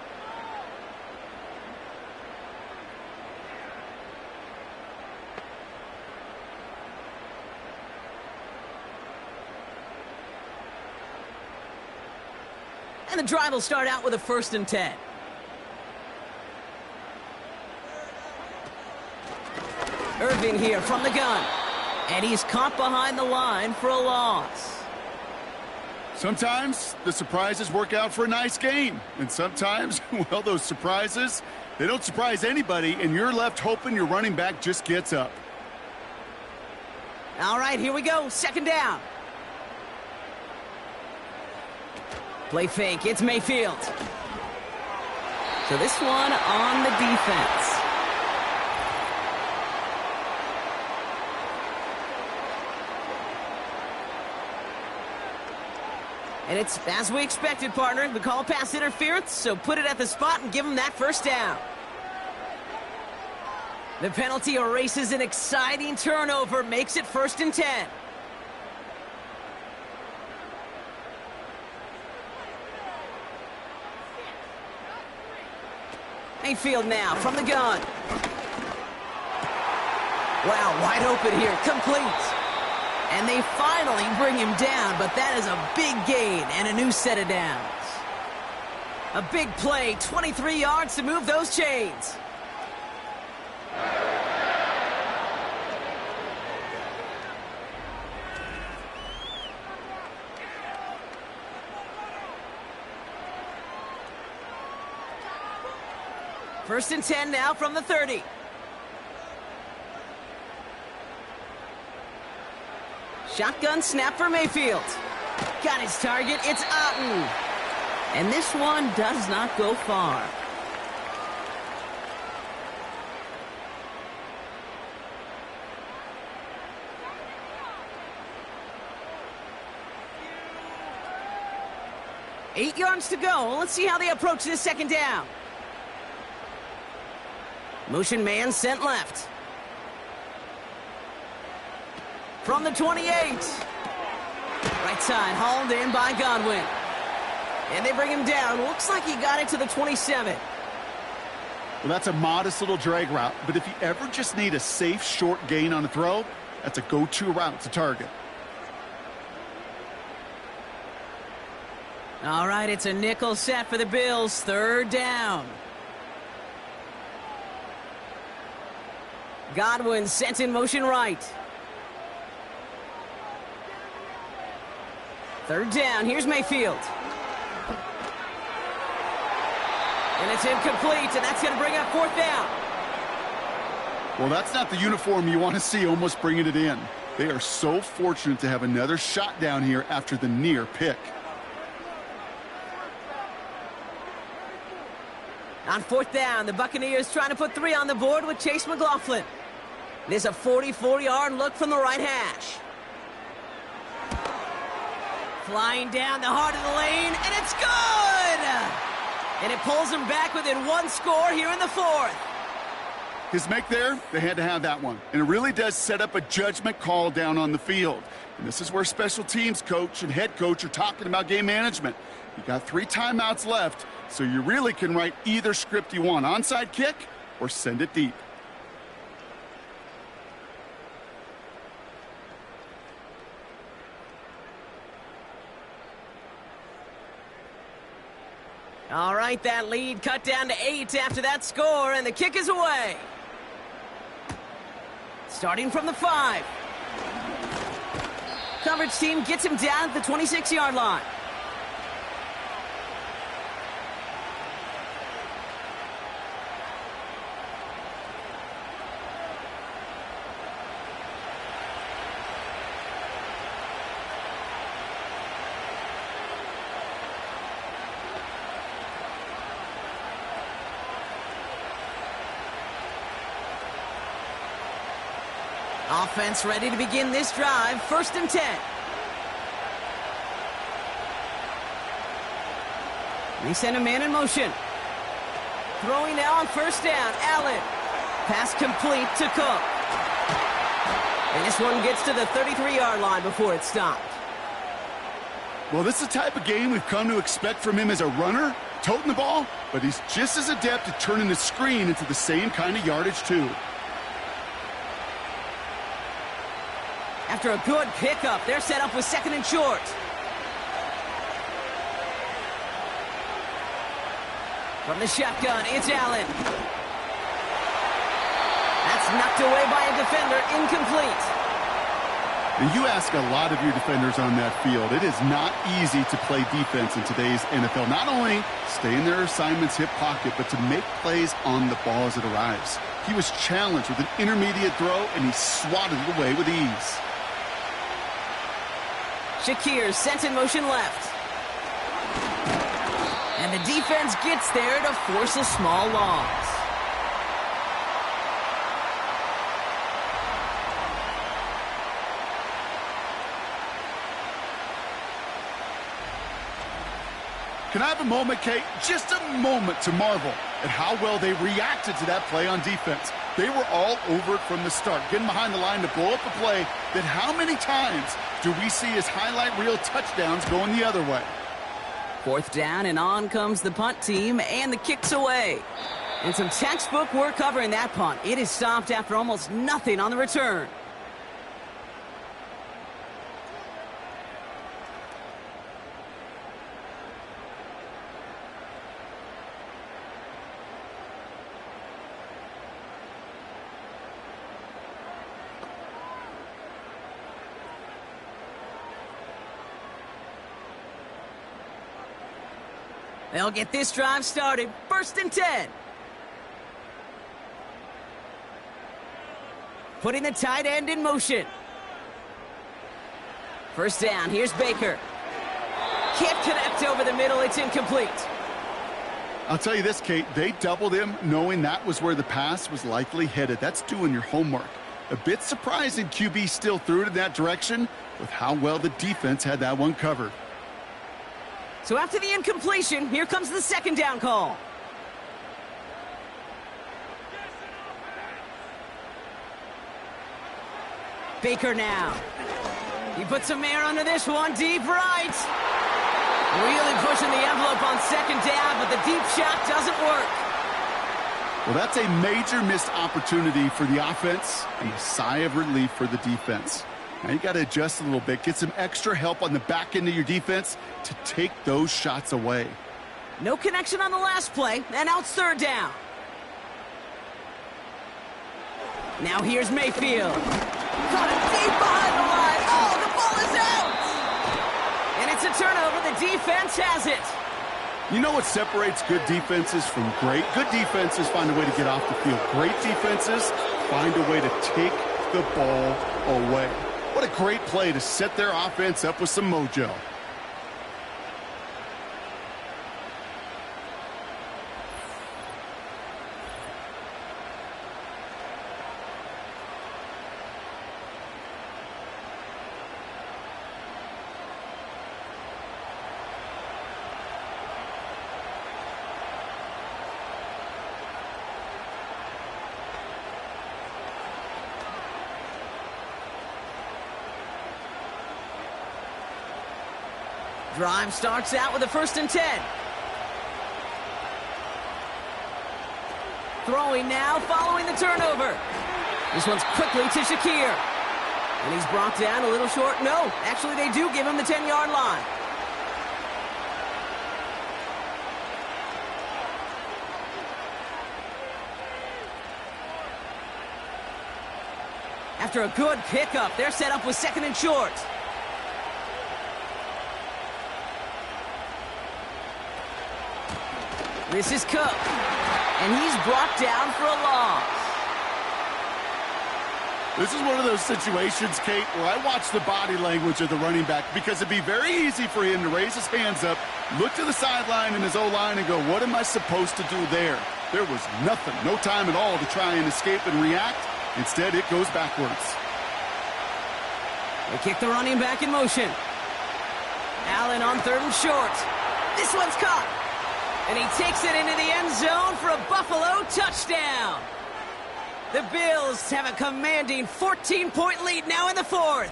S1: And the drive will start out with a 1st and 10. Irving here from the gun. And he's caught behind the line for a loss.
S2: Sometimes the surprises work out for a nice game. And sometimes, well, those surprises, they don't surprise anybody, and you're left hoping your running back just gets up.
S1: All right, here we go. 2nd down. Play fake. It's Mayfield. So this one on the defense. And it's as we expected, partner. We call pass interference, so put it at the spot and give him that 1st down. The penalty erases an exciting turnover, makes it 1st and 10. Mayfield now from the gun. Wow, wide open here, complete. And they finally bring him down, but that is a big gain and a new set of downs. A big play, 23 yards to move those chains. First and 10 now from the 30. Shotgun snap for Mayfield. Got his target. It's Otten. And this one does not go far. Eight yards to go. Let's see how they approach this 2nd down. Motion man sent left. From the 28. Right side, hauled in by Godwin. And they bring him down. Looks like he got it to the 27.
S2: Well, that's a modest little drag route, but if you ever just need a safe, short gain on a throw, that's a go-to route to target.
S1: All right, it's a nickel set for the Bills. 3rd down. Godwin sent in motion right. 3rd down. Here's Mayfield. And it's incomplete, and that's going to bring up 4th down.
S2: Well, that's not the uniform you want to see almost bringing it in. They are so fortunate to have another shot down here after the near pick.
S1: On 4th down, the Buccaneers trying to put 3 on the board with Chase McLaughlin. There's a 44-yard look from the right hash. Flying down the heart of the lane, and it's good! And it pulls them back within 1 score here in the 4th.
S2: His make there, they had to have that one. And it really does set up a judgment call down on the field. And this is where special teams coach and head coach are talking about game management. You got 3 timeouts left, so you really can write either script you want. Onside kick or send it deep.
S1: All right, that lead cut down to 8 after that score, and the kick is away. Starting from the 5. Coverage team gets him down at the 26-yard line. Offense ready to begin this drive. 1st and 10. They send a man in motion. Throwing now on 1st down. Allen. Pass complete to Cook. And this one gets to the 33-yard line before it's stopped.
S2: Well, this is the type of game we've come to expect from him as a runner, toting the ball, but he's just as adept at turning the screen into the same kind of yardage, too.
S1: After a good pickup, they're set up with 2nd and short. From the shotgun, it's Allen. That's knocked away by a defender, incomplete.
S2: And you ask a lot of your defenders on that field. It is not easy to play defense in today's NFL. Not only stay in their assignment's hip pocket, but to make plays on the ball as it arrives. He was challenged with an intermediate throw, and he swatted it away with ease.
S1: Shakir sent in motion left. And the defense gets there to force a small loss.
S2: Can I have a moment, Kate? Just a moment to marvel at how well they reacted to that play on defense. They were all over it from the start, getting behind the line to blow up a play that how many times do we see as highlight reel touchdowns going the other way?
S1: 4th down, and on comes the punt team, and the kick's away. And some textbook work covering that punt. It is stopped after almost nothing on the return. They'll get this drive started. 1st and 10. Putting the tight end in motion. 1st down. Here's Baker. Can't connect over the middle. It's incomplete.
S2: I'll tell you this, Kate. They doubled him knowing that was where the pass was likely headed. That's doing your homework. A bit surprising QB still threw it in that direction with how well the defense had that one covered.
S1: So after the incompletion, here comes the 2nd down call. Baker now. He puts some air under this one, deep right. Really pushing the envelope on 2nd down, but the deep shot doesn't work.
S2: Well, that's a major missed opportunity for the offense and a sigh of relief for the defense. Now you got to adjust a little bit, get some extra help on the back end of your defense to take those shots away.
S1: No connection on the last play, and now it's 3rd down. Now here's Mayfield. Caught it deep behind the line. Oh, the ball is out! And it's a turnover. The defense has it.
S2: You know what separates good defenses from great? Good defenses find a way to get off the field. Great defenses find a way to take the ball away. What a great play to set their offense up with some mojo.
S1: Drive starts out with a 1st and 10. Throwing now, following the turnover. This one's quickly to Shakir. And he's brought down a little short. No, actually they do give him the 10-yard line. After a good pickup, they're set up with 2nd and short. This is Cook, and he's brought down for a loss.
S2: This is one of those situations, Kate, where I watch the body language of the running back because it'd be very easy for him to raise his hands up, look to the sideline in his O-line and go, what am I supposed to do there? There was nothing, no time at all to try and escape and react. Instead, it goes backwards.
S1: They kick the running back in motion. Allen on 3rd and short. This one's caught. And he takes it into the end zone for a Buffalo touchdown. The Bills have a commanding 14-point lead now in the 4th.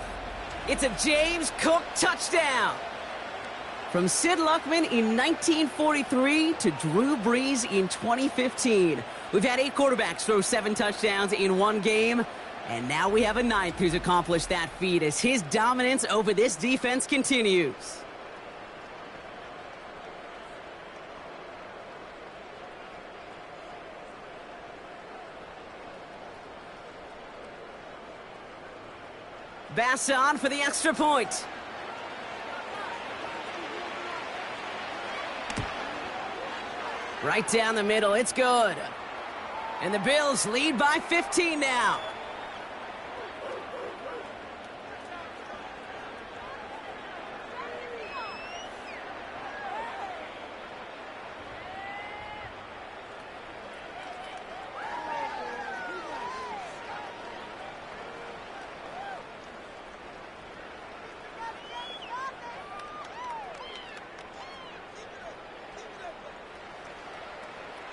S1: It's a James Cook touchdown. From Sid Luckman in 1943 to Drew Brees in 2015. We've had 8 quarterbacks throw 7 touchdowns in one game. And now we have a 9th who's accomplished that feat as his dominance over this defense continues. Bass on for the extra point. Right down the middle, it's good. And the Bills lead by 15 now.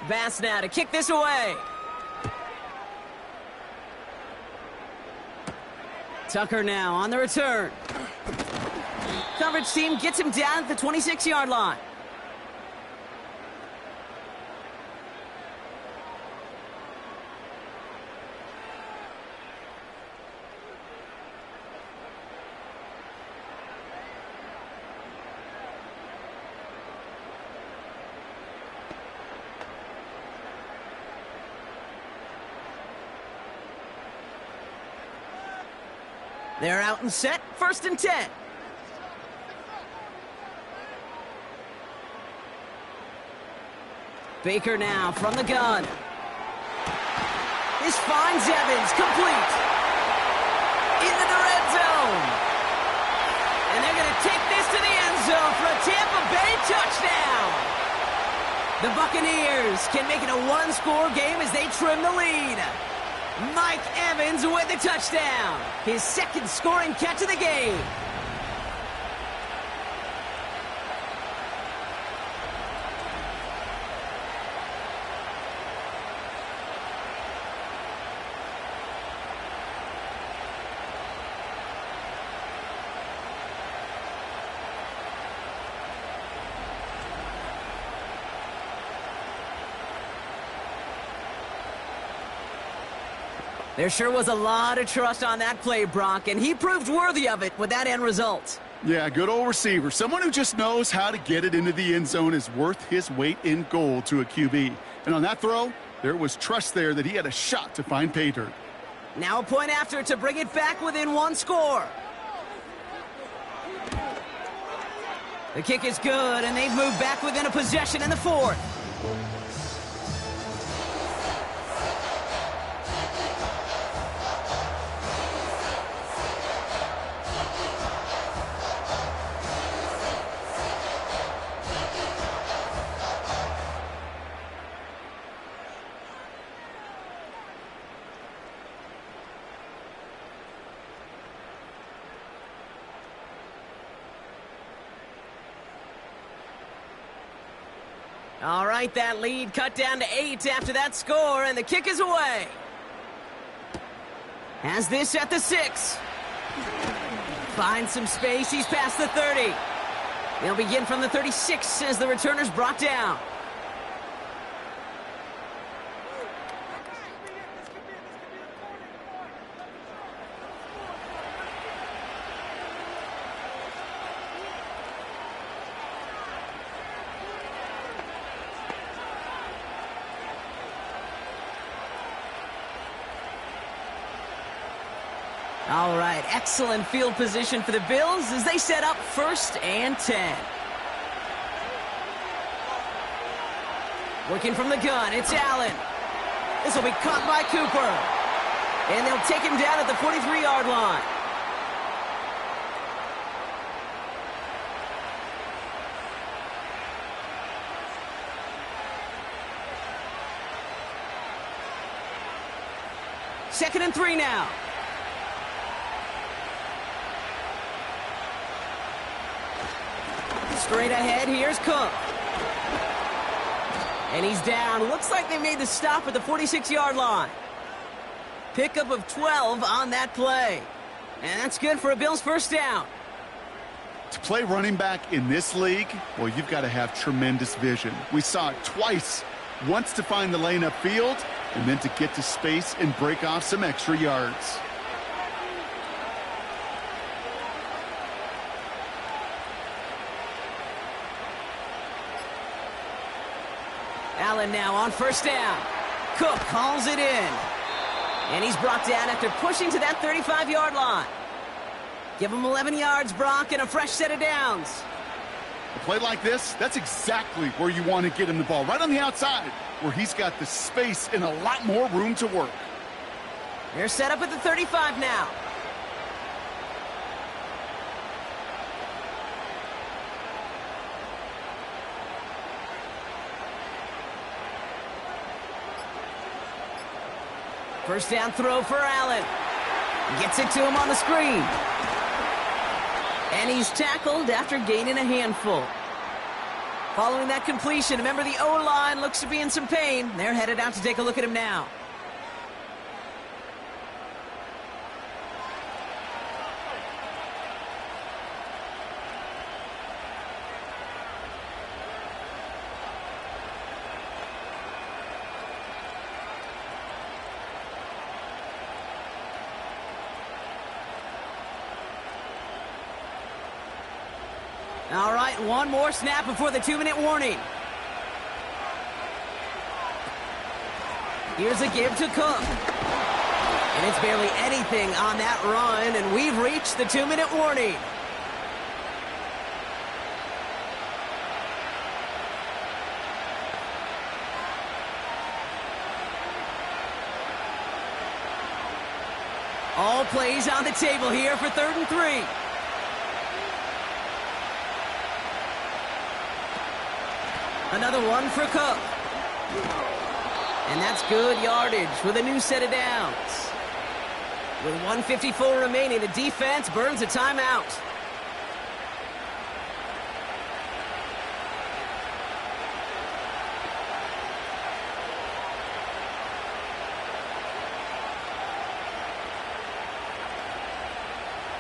S1: Bass now to kick this away. Tucker now on the return. Coverage team gets him down at the 26-yard line. They're out and set, 1st and 10. Baker now from the gun. This finds Evans, complete. Into the red zone. And they're going to take this to the end zone for a Tampa Bay touchdown. The Buccaneers can make it a one-score game as they trim the lead. Mike Evans with the touchdown. His 2nd scoring catch of the game. There sure was a lot of trust on that play, Brock, and he proved worthy of it with that end result.
S2: Yeah, good old receiver. Someone who just knows how to get it into the end zone is worth his weight in gold to a QB. And on that throw, there was trust there that he had a shot to find pay dirt.
S1: Now a point after to bring it back within one score. The kick is good, and they've moved back within a possession in the 4th. All right, that lead cut down to 8 after that score, and the kick is away. Has this at the 6. Finds some space, he's past the 30. They'll begin from the 36 as the returner's brought down. All right, excellent field position for the Bills as they set up 1st and 10. Working from the gun, it's Allen. This will be caught by Cooper. And they'll take him down at the 43-yard line. Second and 3 now. Straight ahead, here's Cook. And he's down. Looks like they made the stop at the 46-yard line. Pickup of 12 on that play. And that's good for a Bills 1st down.
S2: To play running back in this league, well, you've got to have tremendous vision. We saw it twice. Once to find the lane upfield, and then to get to space and break off some extra yards.
S1: Allen now on 1st down. Cook calls it in. And he's brought down after pushing to that 35-yard line. Give him 11 yards, Brock, and a fresh set of downs.
S2: A play like this, that's exactly where you want to get him the ball, right on the outside, where he's got the space and a lot more room to work.
S1: They're set up at the 35 now. First down throw for Allen. Gets it to him on the screen. And he's tackled after gaining a handful. Following that completion, remember the O-line looks to be in some pain. They're headed out to take a look at him now. All right, one more snap before the 2-minute warning. Here's a give to Cook. And it's barely anything on that run, and we've reached the 2-minute warning. All plays on the table here for 3rd and 3. Another one for Cook. And that's good yardage with a new set of downs. With 1:54 remaining, the defense burns a timeout.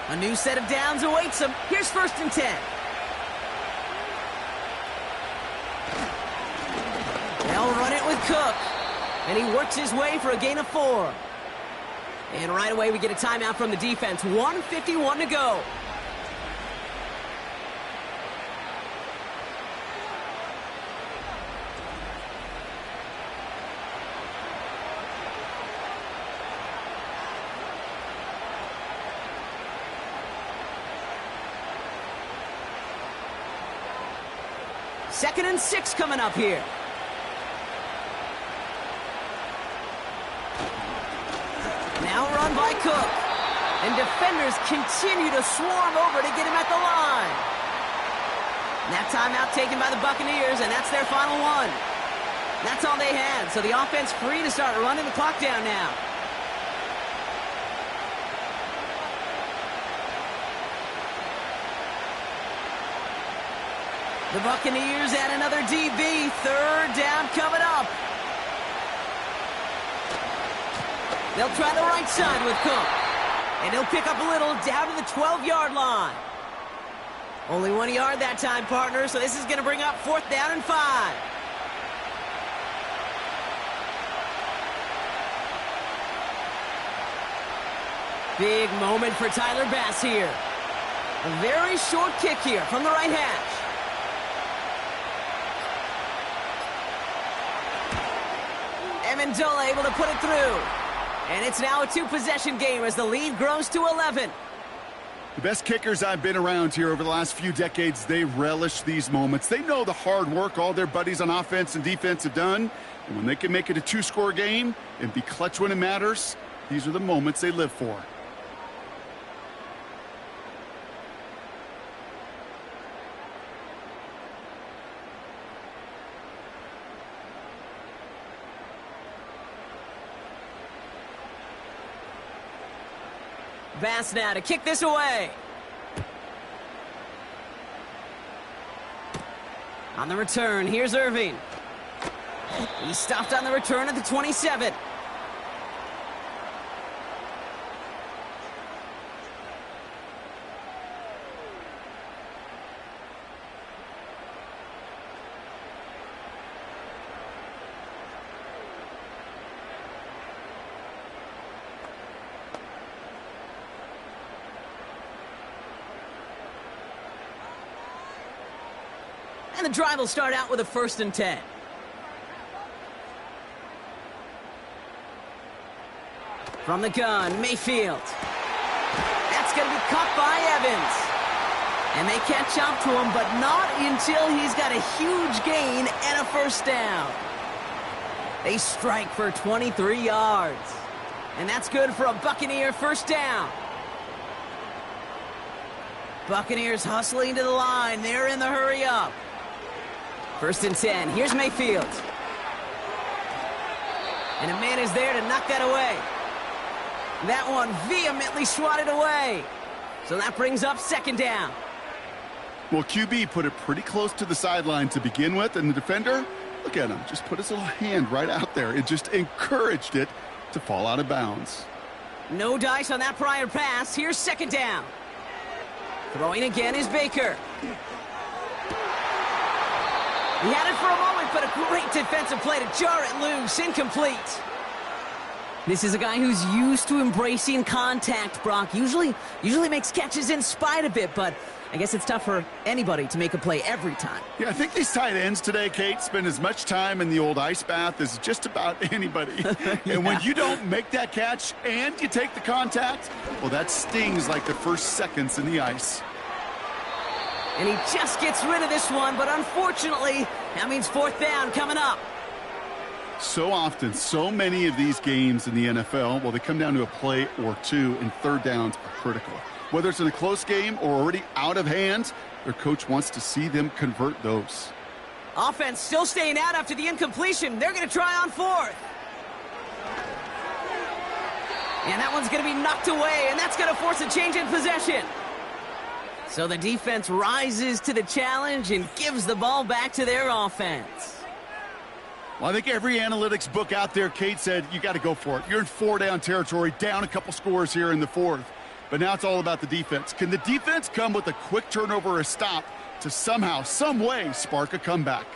S1: A new set of downs awaits them. Here's 1st and 10. They'll run it with Cook. And he works his way for a gain of 4. And right away we get a timeout from the defense. 1:51 to go. Second and 6 coming up here. Now run by Cook. And defenders continue to swarm over to get him at the line. And that timeout taken by the Buccaneers, and that's their final one. That's all they had, so the offense free to start running the clock down now. The Buccaneers add another DB. 3rd down coming up. They'll try the right side with Cook. And he'll pick up a little down to the 12-yard line. Only 1 yard that time, partner, so this is going to bring up 4th down and 5. Big moment for Tyler Bass here. A very short kick here from the right hash. Amendola able to put it through. And it's now a 2-possession game as the lead grows to 11.
S2: The best kickers I've been around here over the last few decades, they relish these moments. They know the hard work all their buddies on offense and defense have done. And when they can make it a 2-score game and be clutch when it matters, these are the moments they live for.
S1: Bass now to kick this away. On the return, here's Irving. He stopped on the return at the 27. And the drive will start out with a 1st and 10. From the gun, Mayfield. That's going to be caught by Evans. And they catch up to him, but not until he's got a huge gain and a first down. They strike for 23 yards. And that's good for a Buccaneer first down. Buccaneers hustling to the line. They're in the hurry up. 1st and 10. Here's Mayfield. And a man is there to knock that away. That one vehemently swatted away. So that brings up 2nd down.
S2: Well, QB put it pretty close to the sideline to begin with, and the defender, look at him, just put his little hand right out there. It just encouraged it to fall out of bounds.
S1: No dice on that prior pass. Here's 2nd down. Throwing again is Baker. He had it for a moment, but a great defensive play to jar it loose. Incomplete. This is a guy who's used to embracing contact, Brock. Usually makes catches in spite of it, but I guess it's tough for anybody to make a play every time.
S2: Yeah, I think these tight ends today, Kate, spend as much time in the old ice bath as just about anybody.
S1: Yeah.
S2: And when you don't make that catch and you take the contact, well, that stings like the first seconds in the ice.
S1: And he just gets rid of this one, but unfortunately, that means 4th down coming up.
S2: So often, so many of these games in the NFL, well, they come down to a play or two, and 3rd downs are critical. Whether it's in a close game or already out of hand, their coach wants to see them convert those.
S1: Offense still staying out after the incompletion. They're going to try on 4th. And that one's going to be knocked away, and that's going to force a change in possession. So the defense rises to the challenge and gives the ball back to their offense.
S2: Well, I think every analytics book out there, Kate, said you got to go for it. You're in 4-down territory, down a couple scores here in the 4th. But now it's all about the defense. Can the defense come with a quick turnover or a stop to somehow, some way, spark a comeback?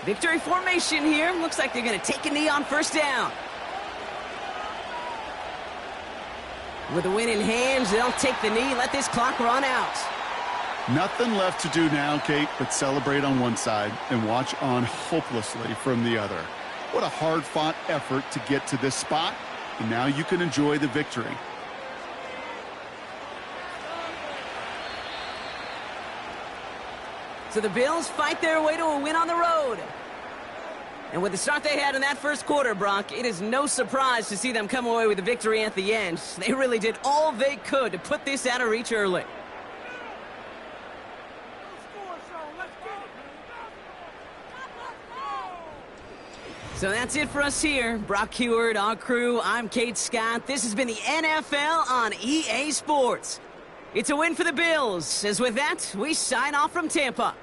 S1: Victory formation here. Looks like they're going to take a knee on 1st down. With a win in hand, they'll take the knee, let this clock run out.
S2: Nothing left to do now, Kate, but celebrate on one side and watch on hopelessly from the other. What a hard-fought effort to get to this spot, and now you can enjoy the victory.
S1: So the Bills fight their way to a win on the road. And with the start they had in that 1st quarter, Brock, it is no surprise to see them come away with a victory at the end. They really did all they could to put this out of reach early. So that's it for us here. Brock Heward, our crew, I'm Kate Scott. This has been the NFL on EA Sports. It's a win for the Bills. As with that, we sign off from Tampa.